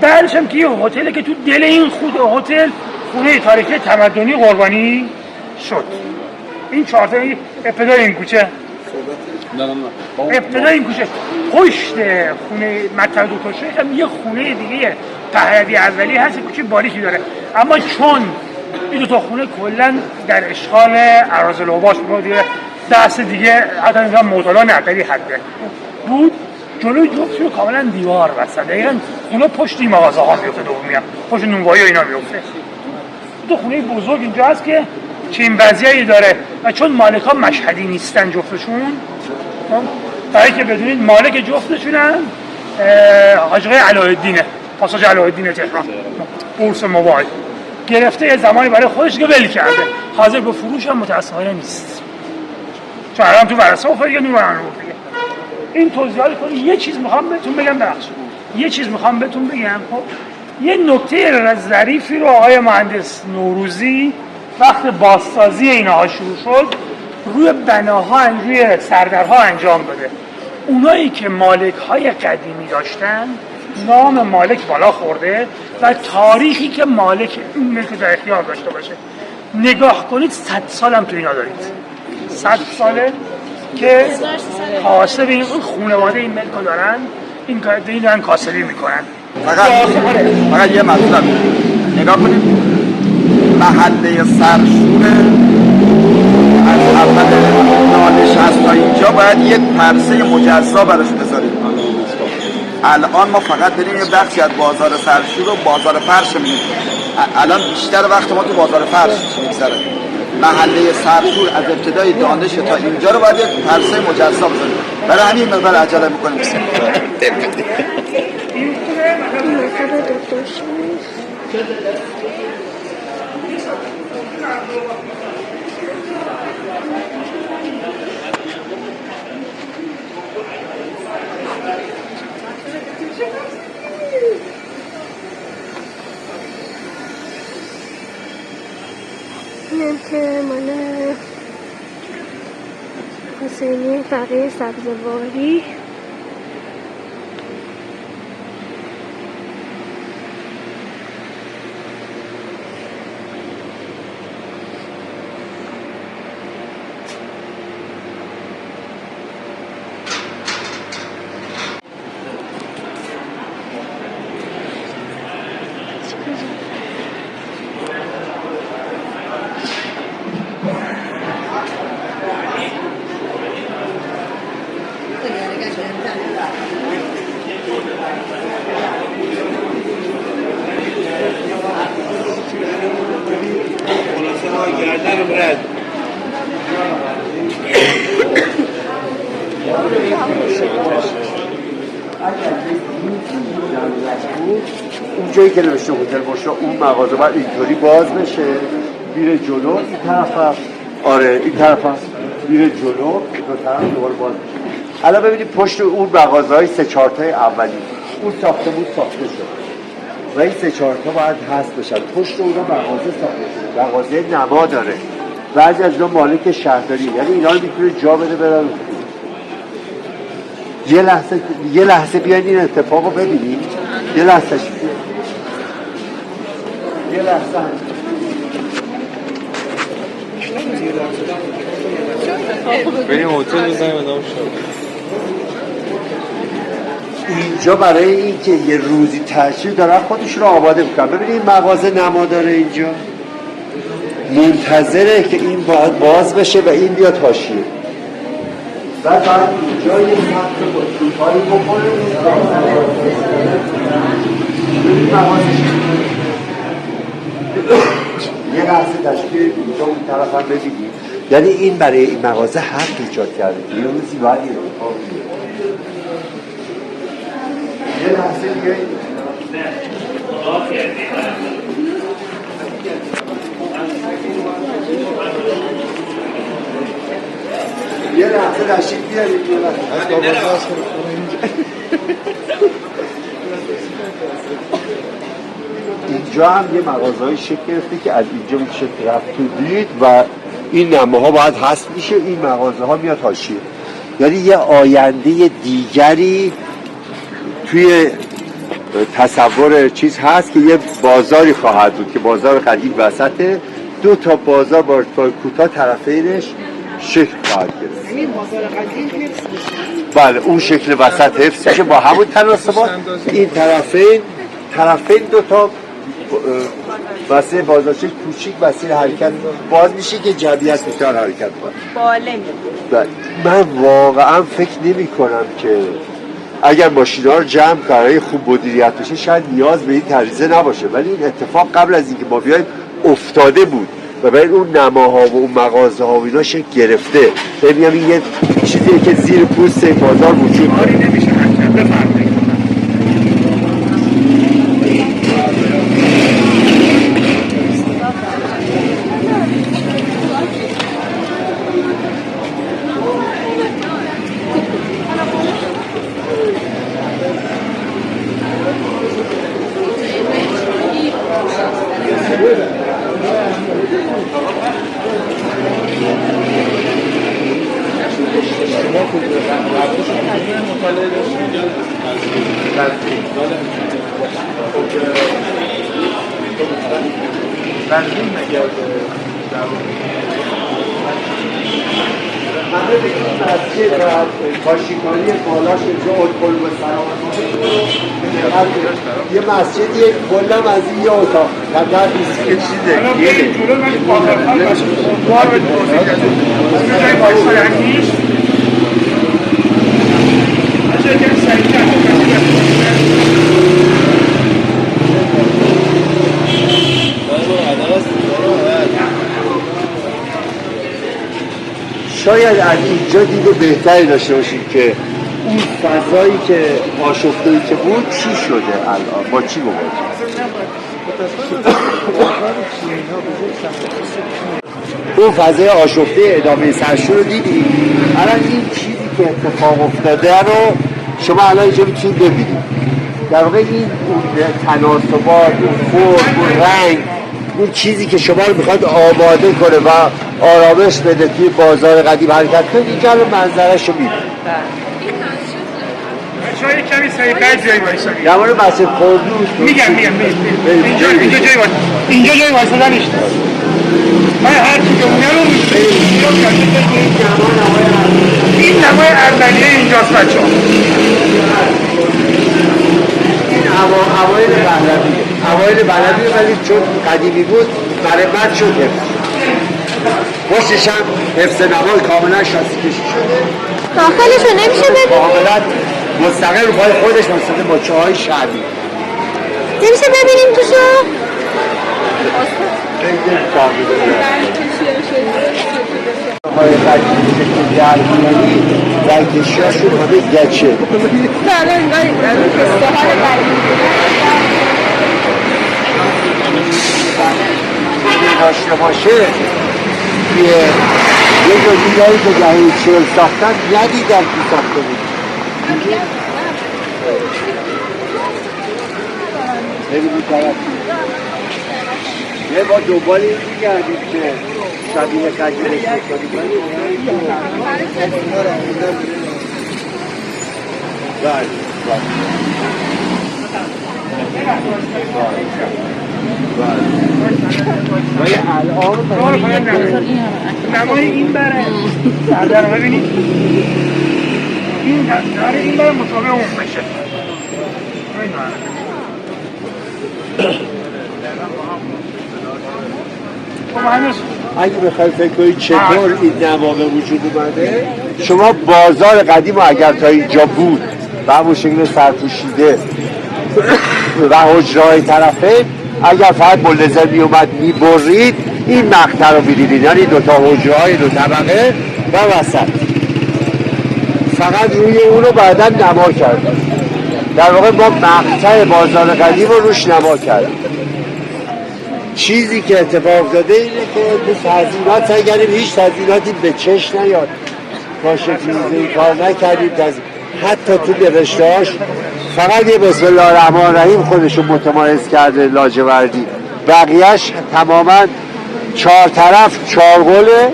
بعدش هم که یه هتلی که تو دل این هتل خونه تاریخی تمدنی قربانی شد. این 4 تا ابتدای این کوچه، ابتدای این کوچه پشت خونه مطب دکتر شیخ هم یه خونه دیگه پهلوی اولی هست، کوچه باریکی داره، اما چون این 2 تا خونه کلا در اشغال اراذالاوباش بود، دست دیگه حتی نظام معتلا نه در این حده بود، جلوی جفتشون کاملا دیوار بسته، دقیقاً خونه پشت این مغازه ها میفته، دومی هم پشت نونوایی و اینا میفته. 2 خونه بزرگ اینجا هست که چنین وضعیتی داره و چون مالک ها مشهدی نیستن جفتشون، برای که بدونید مالک جفتشون هم حاج آقای علاءالدینه، پاساژ علاءالدین تهران، بورس موبایل گرفته، یه زمانی برای خودش دیگه ول کرده، حاضر به فروش هم متاسفانه نیست، چون الان تو ورثه افتاد دیگه نور انور دیگه. این توضیحات کنه. یه چیز میخوام بهتون بگم، خب یه نکته ظریفی رو آقای مهندس نوروزی وقت بازسازی اینها شروع شد روی بناها، روی سردرها انجام داده. اونایی که مالک های قدیمی داشتن نام مالک بالا خورده و تاریخی که مالک این ملک در اختیار داشته باشه. نگاه کنید 100 سال هم تو اینا دارید، 100 ساله که کاسب این خانواده این ملک رو دارن، این دارن کاسبی میکنن. فقط یه مطلب نگاه کنید، محله سرشور از اول نانشست تا اینجا باید یک پرسه مجزا براش بذاریم. الان ما فقط داریم یه بخشی از بازار سرشور و بازار فرش می‌بینیم. الان بیشتر وقت ما تو بازار فرش می‌گذره. محله سرشور از ابتدای دانش تا اینجا رو باید یک پرسه مجزا بذاریم. برای همین مقدار عجله می‌کنیم. اینم که مال حسینی فقیه سبزواری. اون جایی که نوشته هتل بشرا اون مغازه باید اینطوری باز بشه میره جلو، این طرف هم آره این طرف هم میره جلو، دو طرف دوباره باز بشه. الان ببینید پشت اون مغازه های 3-4 تای اولی اون ساختمون ساخته شد و این 3-4 تا باید حذف بشن. پشت اونها مغازه ساخته شده، مغازه نما داره، بعضی از اینا مالک شهرداری، یعنی اینا رو میتونه جا بده برن. یه لحظه بیاین این اتفاق رو ببینید. یه لحظه بریم هتل بزنیم ادامه شد. اینجا برای اینکه یه روزی تشریف دارن خودش رو آماده میکنن. ببینید این مغازه نما داره اینجا، منتظره که این باز بشه و این بیاد حاشیه. بعد اینجا یه سخت بطلوطایی بکنه این مغازه یه لحظه تشکیل اینجا اون طرف هم ببینید. یعنی این برای این مغازه حق ایجاد کرده که یه روزی باید این اتفاق یه لحظه دیگه یه لحظه تشکیل بیارید اینجا هم یه مغازه‌ای شکل گرفته که از اینجا میشه رفت تو دید و این نماها باید حذف میشه، این مغازه ها میاد حاشیه. یعنی یه آینده دیگری توی تصور چیز هست که یه بازاری خواهد بود که بازار قدیم وسطه، 2 تا بازار با کوتاه طرفینش شکل خواهد گرفت. این بازار قدیم حفظ میشه. بله اون شکل وسط حفظ میشه با همون تناسبات. این طرفین 2 تا واسه بازارچه کوچیک وسیل حرکت باز میشه که جمعیت بیشتر حرکت کنه. من واقعا فکر نمی کنم که اگر ماشینا رو جمع کارهای خوب مدیریت بشه شاید نیاز به این تجهیزه نباشه، ولی این اتفاق قبل از اینکه ما بیایم افتاده بود و برای اون نماها و اون مغازه ها و اینا شکل گرفته. میگم این یه چیزیه که زیر پوست بازار وجود داره. نمیشه کرد. بفرمایید. همه به این مسجد و کاشیکاری بالاش اینجا ادخل و سلامت یه مسجدیه کلم از این یه اتاق قدر نیست که چیزه بریم جلو من باقرها باشه بار به توضیح داده بزنیم بایستای هنگیش بچه یکم سریعتر شاید از اینجا دیده بهتری داشته باشیم که اون فضایی که آشفته‌ای که بود چی شده الان با چی مواجه. اون فضای آشفته ادامه سرشور رو دیدی؟ الان این چیزی که اتفاق افتاده رو شما الان اینجا میتونید ببینید. در واقع این تناسبات، اون فرم، اون رنگ، اون چیزی که شما رو میخواد آماده کنه و آرامش بده توی بازار قدیم حرکت کنید، اینجا رو منظرش رو میبینید. شما یک کمی سریعتر جایی بایستانی در مورد مسجد قردوس میگم اینجا جایی وایستانی اینجا جایی وایستادن نیست. من هر چی که اونه رو این نمای اردنیه اینجاست بچه ها. این اوایل بلدیه ولی چون قدیمی بود مرمت شد پشتش هم حفظ نمای کاملا شاسی کشی شده. داخلشو نمیشه ببینید؟ کاملا مستقل رو پای خودش مستقل با چاهای شعبی نمیشه ببینیم توشو؟ خیلی های قدیمی که درمیانی رنگکشی هاشون همه گچه. بله انگاری استحال قدیمی داشته باشه یه جزیره‌ای که دهه 40 ساختن ندیدن که ساخته بود. خیلی بی‌طرف یه با دنبال این می‌گردیم که شبیه قدیمش بکنیم ولی الان نمای این بره سردر رو ببینید این داره این بره مطابق اون بشه اگه بخوای فکر کنید چطور این نما به وجود اومده، شما بازار قدیم اگر تا اینجا بود و همون شکل سرپوشیده و حجرهای طرفه، اگر فقط ملزم می اومد می برید این مقطع رو میدیدید، یعنی دوتا حجرهای 2 طبقه و وسط فقط روی اون رو بعدا نما کردیم. در واقع ما مقطع بازار قدیم رو روش نما کردیم. چیزی که اتفاق داده اینه که تو تزیینات سعی کردیم هیچ تزییناتی به چشم نیاد، کاشف این کار نکردیم. حتی تو نوشته‌هاش فقط یه بسم الله الرحمن الرحیم خودشو متمایز کرده لاجوردی، بقیهش تماما 4 طرف 4 قله،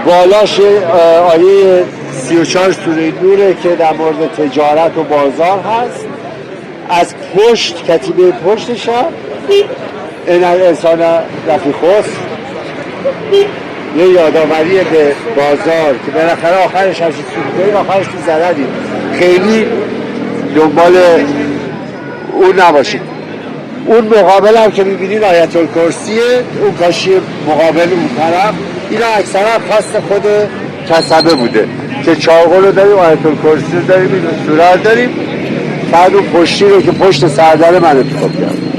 بالاش آیه 34 سوره نوره که در مورد تجارت و بازار هست. از پشت کتیبه پشتش هم این انسان لفی خسر یه یادآوری به بازار که بالاخره آخرش هرچی سوخته آخرش تو زردیم، خیلی دنبال اون نباشید. اون مقابل هم که میبینین آیت الکرسیه، اون کاشی مقابل اون طرف، اینا اکثرا خاص خود کسبه بوده که چاقل رو داریم، آیت الکرسی رو داریم، این صورت داریم، بعد اون پشتی رو که پشت سردر من انتخاب کردم.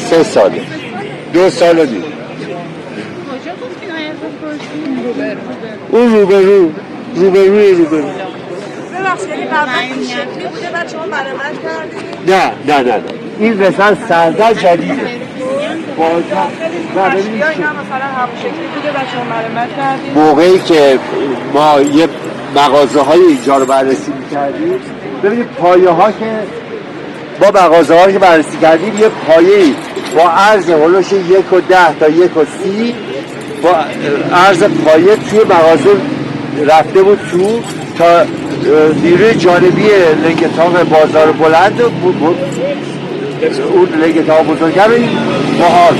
3 ساله 2 سال و نیم. اون روبروی ببخشید یعنی قبلا این شکلی بوده بعد شما مرمت کردید؟ نه این مثلا سردر جدیده یا اینا مثلا همون شکلی بوده بعد شما مرمت کردید؟ موقعی که ما یه مغازه های اینجا رو بررسی میکردیم، ببینید پایه ها که با مغازه ها که بررسی کردیم یه پایه با عرض هلوش 1 و 10 تا 1 و 30 با عرض پایه توی مغازه رفته بود تو تا نیروی جانبی لنگتاق بازار بلند اون لنگتاق بزرگه رو این بحال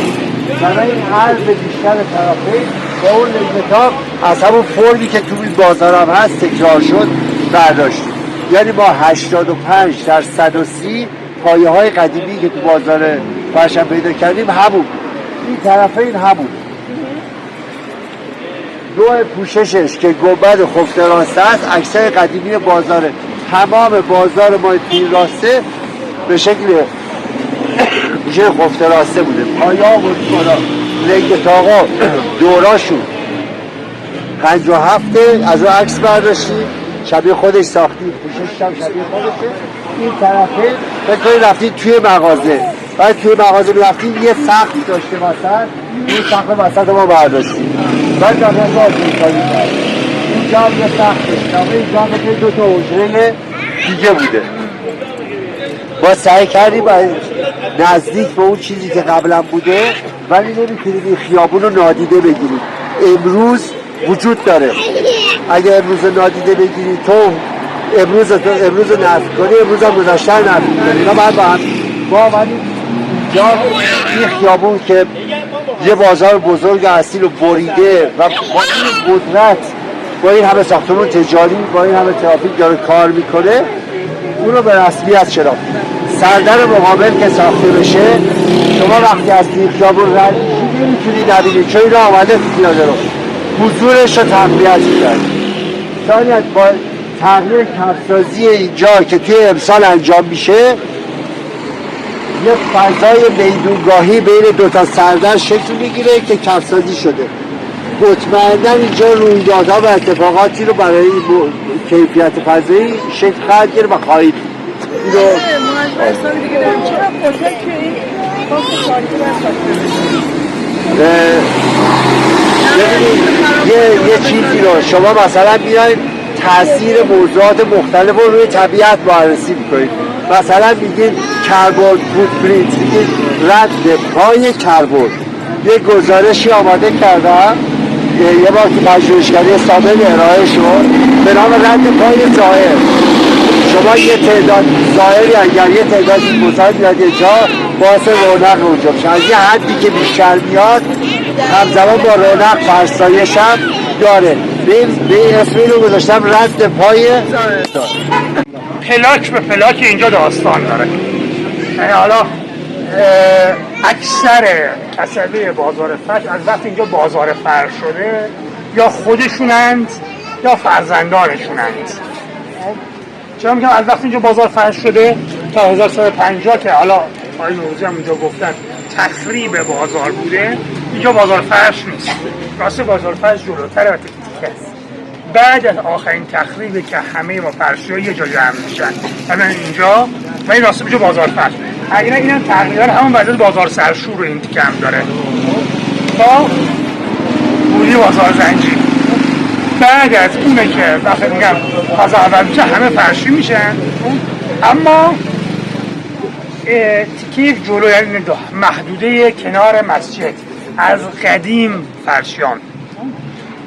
برای این عرض بیشتر طرفه با اون لنگتاق از همون فرمی که تو این بازار هم هست تکرار شد برداشتیم. یعنی ما 85 در 130 پایه های قدیمی که تو بازار فرشم پیدا کردیم همون این طرفه این همون نوع پوششش که گنبد خفته راسته است، اکثر قدیمی بازار، تمام بازار ما تیر راسته به شکل خفته راسته بوده. پایه ها بود کنار لنگتاقا دوراشون 57 از اون عکس برداشتیم، شبیه خودش ساختیم، پوششش هم شبیه خودشه. این طرفه بکنید رفتید توی مغازه، بعد توی مغازه رفتید یه سقف داشته وسط، این سقف وسط ما برداشتیم، بعد داخل باز می‌کنیم. اینجا هم یه سقف داشته، اینجا هم که 2 تا حجره دیگه بوده. ما سعی کردیم نزدیک به اون چیزی که قبلا بوده، ولی نمیتونید این خیابون رو نادیده بگیرید. امروز وجود داره، اگه امروز نادیده بگیرید تو امروز نفی کنی، امروز هم گذاشته نفی کنی. اینا باید با هم ولی اینجا این خیابون که یه بازار بزرگ اصیل و بریده و با این قدرت، با این همه ساختمان تجاری، با این همه ترافیک داره کار میکنه، اون رو به رسمیت شناختیم. سردر مقابل که ساخته بشه، شما وقتی از این خیابون رد میشید نمیتونید نبینید، چون این آمده تو پیاده رو حضورش رو تقویت می‌کنید. شاید با تغییر کفسازی اینجا که توی امسال انجام میشه یه فضای میدونگاهی بین دوتا سردر شکل میگیره که کفسازی شده. مطمئنا اینجا رویدادها و اتفاقاتی رو برای کیفیت فضایی شکل خواهد گرفت و خواهید مهندسان دیگه داریم چرا پروژه که این پاس تاریخی یه چیزی رو شما مثلا بیاید تاثیر موضوعات مختلف رو روی طبیعت بررسی میکنید. مثلا میگید کربن فوتپرینت، میگید رد پای کربن. یه گزارشی آماده کردم یه بار که پژوهشگری سابق ارائه شد به نام رد پای زائر. شما یه تعداد زائری اگر یه تعدادی مساعد بیاد یه جا باعث رونق اونجا بشه، از یه حدی که بیشتر میاد همزمان با رونق فرسایش هم داره. به اسم اینو گذاشتم رد پای پلاک به پلاک اینجا داستان داره. یعنی حالا اکثر کسبه بازار فرش از وقتی اینجا بازار فرش شده یا خودشونند یا فرزندانشونند. چرا میگم از وقتی اینجا بازار فرش شده تا 1350 که حالا آقای نوروزی هم اینجا گفتن تخریب بازار بوده، اینجا بازار فرش نیست. راسته بازار فرش جلوتر و تکتیک است. بعد از آخرین تخریبی که همه ما فرشی ها یه جا جمع میشن همین اینجا و این راسته اینجا بازار فرش. اگر اینم تقریبا همون وضعیت بازار سرشور رو این تیکه هم داره تا بوری بازار زنجیر. بعد از اونه که وقتی میگم فاز اول میشه همه فرشی میشن، اما تیکه جلو یعنی محدوده کنار مسجد از قدیم فرشیان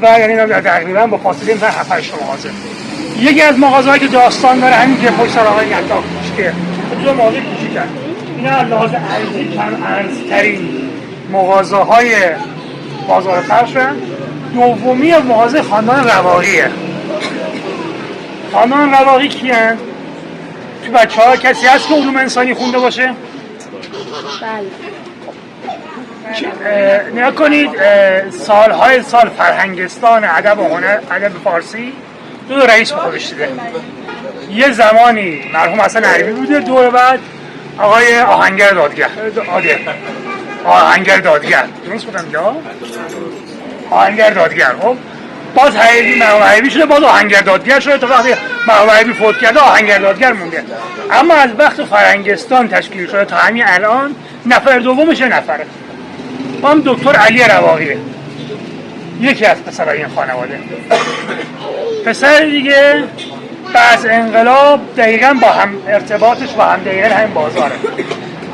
و یعنی تقریبا با فاصله مثلا 7-8 مغازه. یکی از مغازه‌هایی که داستان داره همین که پشت سر آقای نتا کوچیکه، دو مغازه کوچیکن. اینا از لحاظ ارزی کم ارزترین مغازه‌های بازار فرشن. دومی مغازه خاندان رواقیه. خاندان رواقی کیان؟ تو بچه‌ها کسی هست که علوم انسانی خونده باشه؟ نیا کنید سالهای سال فرهنگستان ادب و هنر ادب فارسی دو رئیس به خودش دیده. یه زمانی مرحوم حسن عربی بوده، دور بعد آقای آهنگر دادگر آهنگر دادگر درست بودم یا؟ آهنگر دادگر. خب باز مرحوم حبیبی شده، باز آهنگر دادگر شده تا وقتی مرحوم حبیبی فوت کرده آهنگر دادگر مونده. اما از وقت فرهنگستان تشکیل شده تا همین الان نفر دومش نفره. هم دکتر علی رواقیه، یکی از پسرای این خانواده. پسر دیگه بعد انقلاب دقیقاً با هم ارتباطش با هم دقیقاً همین بازاره.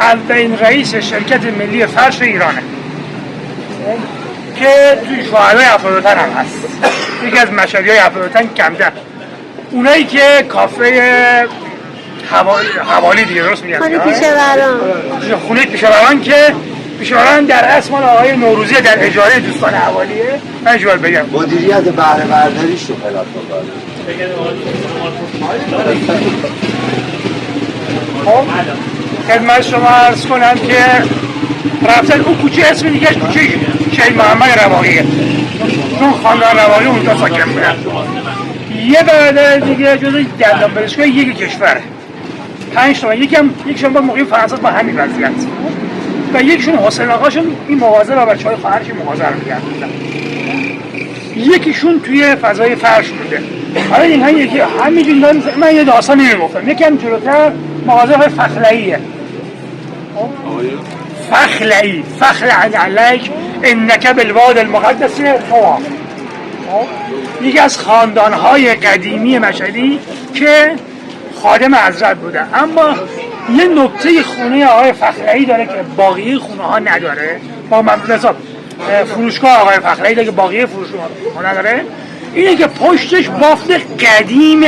اولین رئیس شرکت ملی فرش ایرانه که توی شهدای افرادوتن هم هست. یکی از مشهدی‌های افرادوتن کمده. اونایی که کافه حوالی دیگه درست میگن خونه پیشوران، خونه پیشوران که پیشوران در اصل مال آقای نوروزی در اجاره دوستان حوالیه. من اجاره بگم مدیریت بهره برداریش رو پلات بکنه. خب خدمت شما عرض کنم که رفتن اون کوچه اسم دیگهش کوچه شهید محمد رواقیه، چون خاندان رواقی اونجا ساکن بودن. یه برادر دیگه جزو دندان پزشکای یک کشوره، 5 تا، یکیشون با مقیم فرانسه با همین وضعیت و یکیشون حسین آقاشون این مغازه و بچهای خواهرش مغازه رو می‌گردوندن. یکیشون توی فضای فرش بوده. حالا اینها یکی همینجوری من یه داستانی میگفتم. یکم جلوتر مغازه های فخلعیه. فخلعی فخل علیک انک بالواد المقدس طوا. یکی از خاندان‌های قدیمی مشهدی که خادم حضرت بوده، اما یه نکته خونه آقای فخلعی داره که باقی خونه ها نداره. با ممنون حساب فروشگاه آقای فخلعی داره که باقی فروشگاه ها نداره. اینه که پشتش بافت قدیم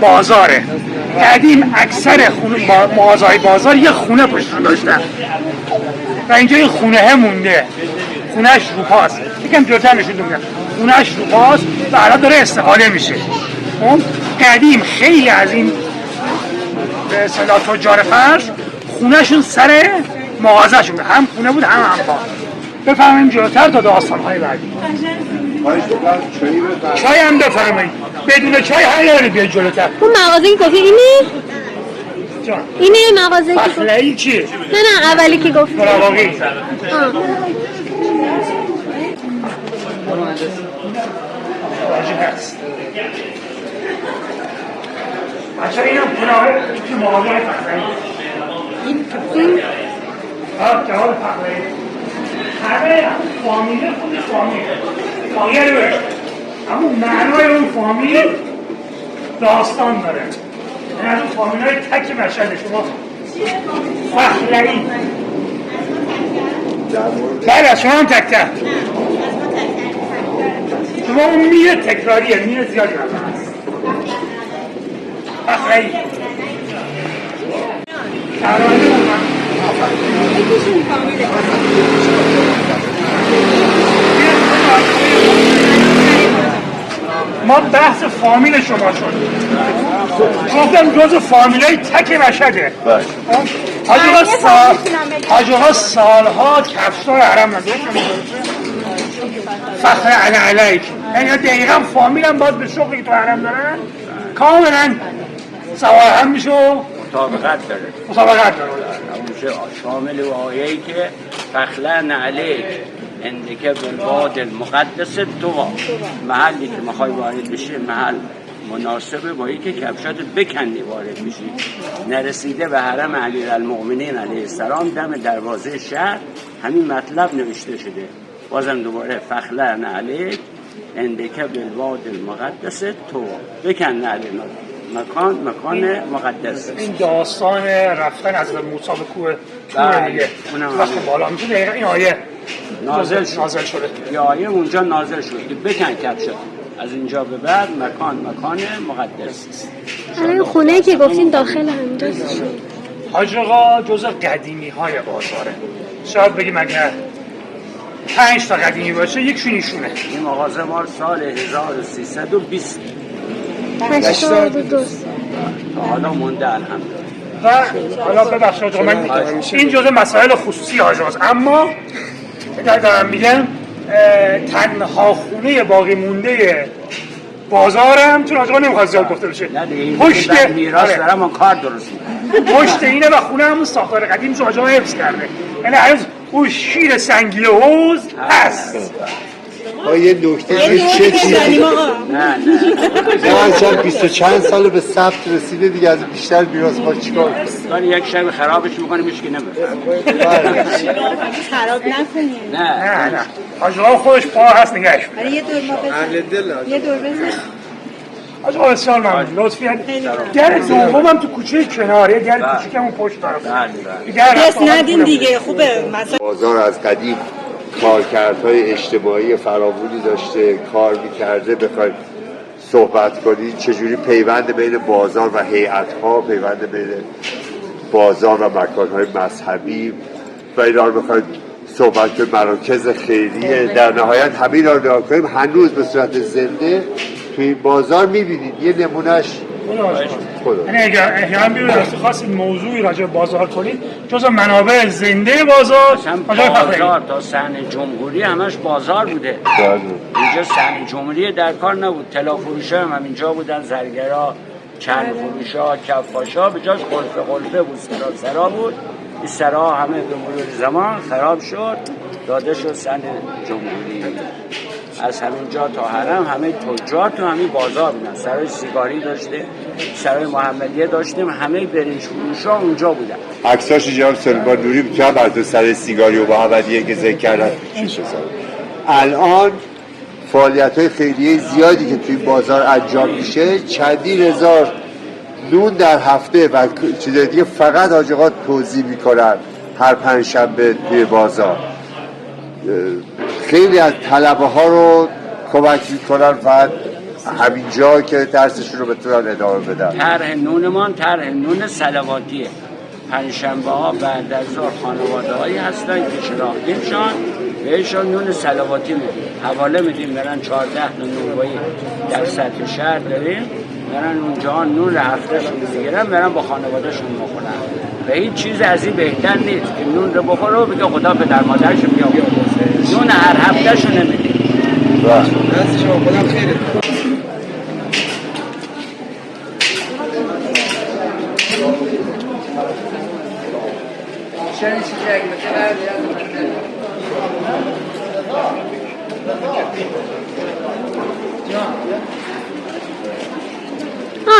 بازاره. قدیم اکثر مغازه‌های بازار یه خونه پشتشون داشتن و اینجا این خونه مونده. خونهش روپاست، یکم جلوتر نشون میدم، خونهش روپاست و الان داره استفاده میشه. قدیم خیلی از این به اصطلاح تجار فرش خونهشون سر مغازه‌شون هم خونه بود هم انبار. بفرمایید جلوتر تا داستان‌های بعدی. چای هم بفرمایید، بدون چای هم نمی‌رید بیاید جلوتر. اون مغازه این گفتی اینی؟ جان اینه مغازه که گفت فخلایی چیه؟ نه اولی که گفت براواقی راجی هست بچه اینم کناره که مغازه فخلایی این جواب فخلایی همه فامیله خودش فامیله رو بشه اما معنای اون فامیل داستان داره این از اون فامیل های تک مشهده شما فخلایی بله شما هم تک تک شما اون میره تکراریه میره زیادی هست فخلایی یکیشون فامیله ما بحث فامیل شما شد گفتم جز فامیل های تک مشهده حاج آقا سالها کفش‌های حرم نداشت فخر علیک یعنی دقیقا فامیل هم باید به شغلی که تو حرم دارن کاملا سوار هم میشه و مطابقت داره اونجا شامل و آیه‌ای که فخلن علیک اندکه بالباد المقدس تو محلی که میخوای وارد بشی محل مناسبه با اینکه کفشات بکنی وارد بشی نرسیده به حرم امیرالمؤمنین علیه السلام دم دروازه شهر همین مطلب نوشته شده بازم دوباره فخلن علیک اندکه بالباد المقدس تو بکن علیه مکان مقدس. این داستان رفتن از موسی به کوه طور میگه وقتی بالا میشه دقیقا این آیه نازل شده یه آیه اونجا نازل شد که بکن کفشات از اینجا به بعد مکان مقدس است. الان خونه که گفتین داخل همینجاست حاج آقا جز قدیمی های بازاره شاید بگیم اگر 5 تا قدیمی باشه یکشون ایشونه این مغازه ما سال 1320 82 تا حالا مونده الحمدلله و حالا ببخشید من این جزء مسائل خصوصی حاج آقاست اما دارم میگم تنها خونه باقی مونده بازارم چون حاج آقا نمیخواد زیاد گفته بشه پشت میراث دارم اون کار درست پشت اینه و خونه همون ساختار قدیم شو حاج آقا حفظ کرده یعنی هنوز اون شیر سنگی حوض هست یه نکته چه چیزی نه چند 20 چند سال به ثبت رسیده دیگه از بیشتر میراث ما چیکار کنیم یک شب خرابش میکنیم هیچ کی نمیفهمه خراب نکنیم نه حاج آقا خودش پا هست نگهش برای یه دور ما بزن یه دور بزن حاج آقا بسیار ممنون لطفی در دومم تو کوچه کناره در کوچیکمون پشت طرف دست ندین دیگه خوبه بازار از قدیم کارکردهای اجتماعی فراوانی داشته کار میکرده بخواید صحبت کنید چجوری پیوند بین بازار و هیئت‌ها پیوند بین بازار و مکانهای مذهبی و اینا رو بخواید صحبت کنید مراکز خیریه در نهایت همین رو نگاه کنیم هنوز به صورت زنده توی بازار میبینید یه نمونهش یعنی اگر احیانا بیرون خاص موضوعی راجع به بازار کنید جز منابع زنده بازار بازار تا صحنه جمهوری همش بازار بوده اینجا صحنه جمهوری در کار نبود طلا فروشا هم اینجا بودن زرگرا چرم فروشا کفاشا به جاش قلفه بود سرا بود این سرا همه به مرور زمان خراب شد داده شد صحنه جمهوری از همین جا تا حرم همه تجار تو همین بازار بودن سرای سیگاری داشته سرای محمدیه داشتیم همه برنج فروشا اونجا بودن عکساش جناب سلیمان نوری میتونم براتون سرای سیگاری و محمدیه که ذکر کردن الان فعالیت‌های خیریه زیادی که توی بازار انجام میشه چندین هزار نون در هفته و چیزای دیگه فقط حاج آقا توزیع میکنن هر پنجشنبه توی بازار خیلی از طلبه ها رو کمک میکنن فقط همینجا که درسشون رو بتونن ادامه بدن طرح نونمان طرح نون صلواتیه پنجشنبه ها بعد از ظهر خانواده هایی هستن که شناختیمشان بهشون نون صلواتی میدیم حواله میدیم برن 14 نونوایی در سطح شهر داریم برن اونجا نون هفتهشون میگیرن برن با خانوادهشون میخورن و هیچ چیز از این بهتر نیست که نون رو بخوره و بگه خدا پدر مادرش بیامرزه نون هر هفتهشون نمیدیم دست شما خودم خیره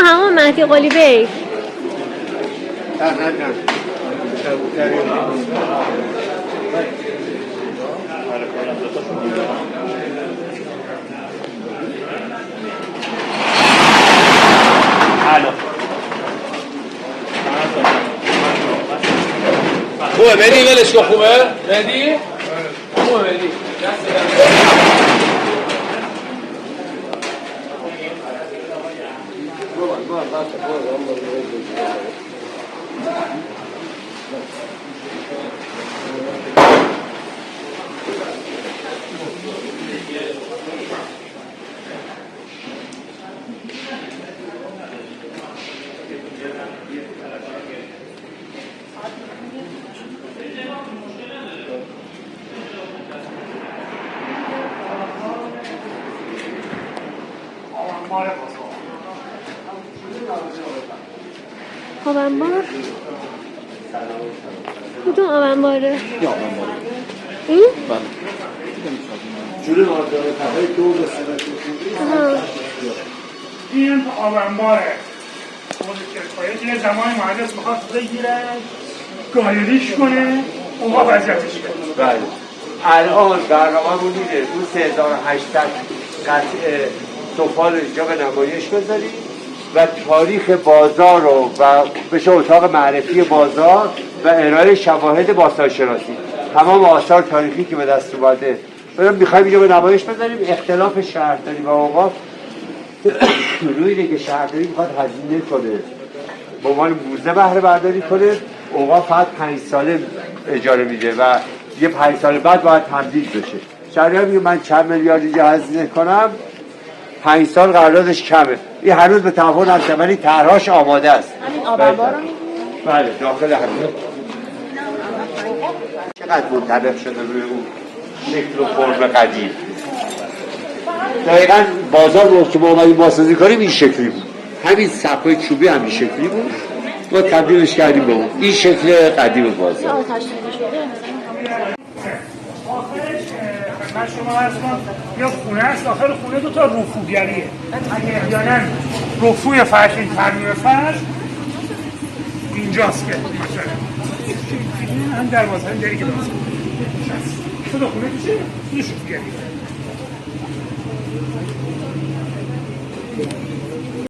همون مهدی قلی بی خوبه مهدی ولش کن خوبه مهدی خوبه مهدی آبنبار کدوم آبنباره؟ این؟ این آبنباره یه زمان مهندس میخواد بگیره گالریش کنه اونها وضعیتش کنه. بله الان برنامه‌مون اینه اون 3800 قطعه سفال اینجا به نمایش بذاریم و تاریخ بازار رو و بشه اتاق معرفی بازار و ارائه شواهد باستانشناسی تمام آثار تاریخی که به دست اومده میخوایم اینجا به نمایش بذاریم. اختلاف شهرداری و اوقاف روی اینه که شهرداری میخواد هزینه کنه به عنوان موزه بهره برداری کنه، اوقاف فقط 5 ساله اجاره میده و یه 5 سال بعد باید تمدید بشه. شهرداری میگه من چند میلیارد اینجا هزینه کنم 5 سال قراردادش کمه. این هنوز به توافق نرسیده ولی طرحش آماده است. همین آبنبار رو میگی؟ بله داخل همین. چقدر منطبق شده روی اون شکل و فرم قدیم. دقیقاً بازار رو که ما اومدیم بازسازی کنیم این شکلی بود. همین سقف‌های چوبی همین شکلی بود. ما تبدیلش کردیم به اون. این شکل قدیم بازار. من شما عرض کنم یا خونه است داخل خونه دو تا رفوگریه. اگه احیانا رفوی فرش این ترمیم فرش اینجاست که هم دروازه هم داری که دارست تو دو خونه میشه رفوگریه.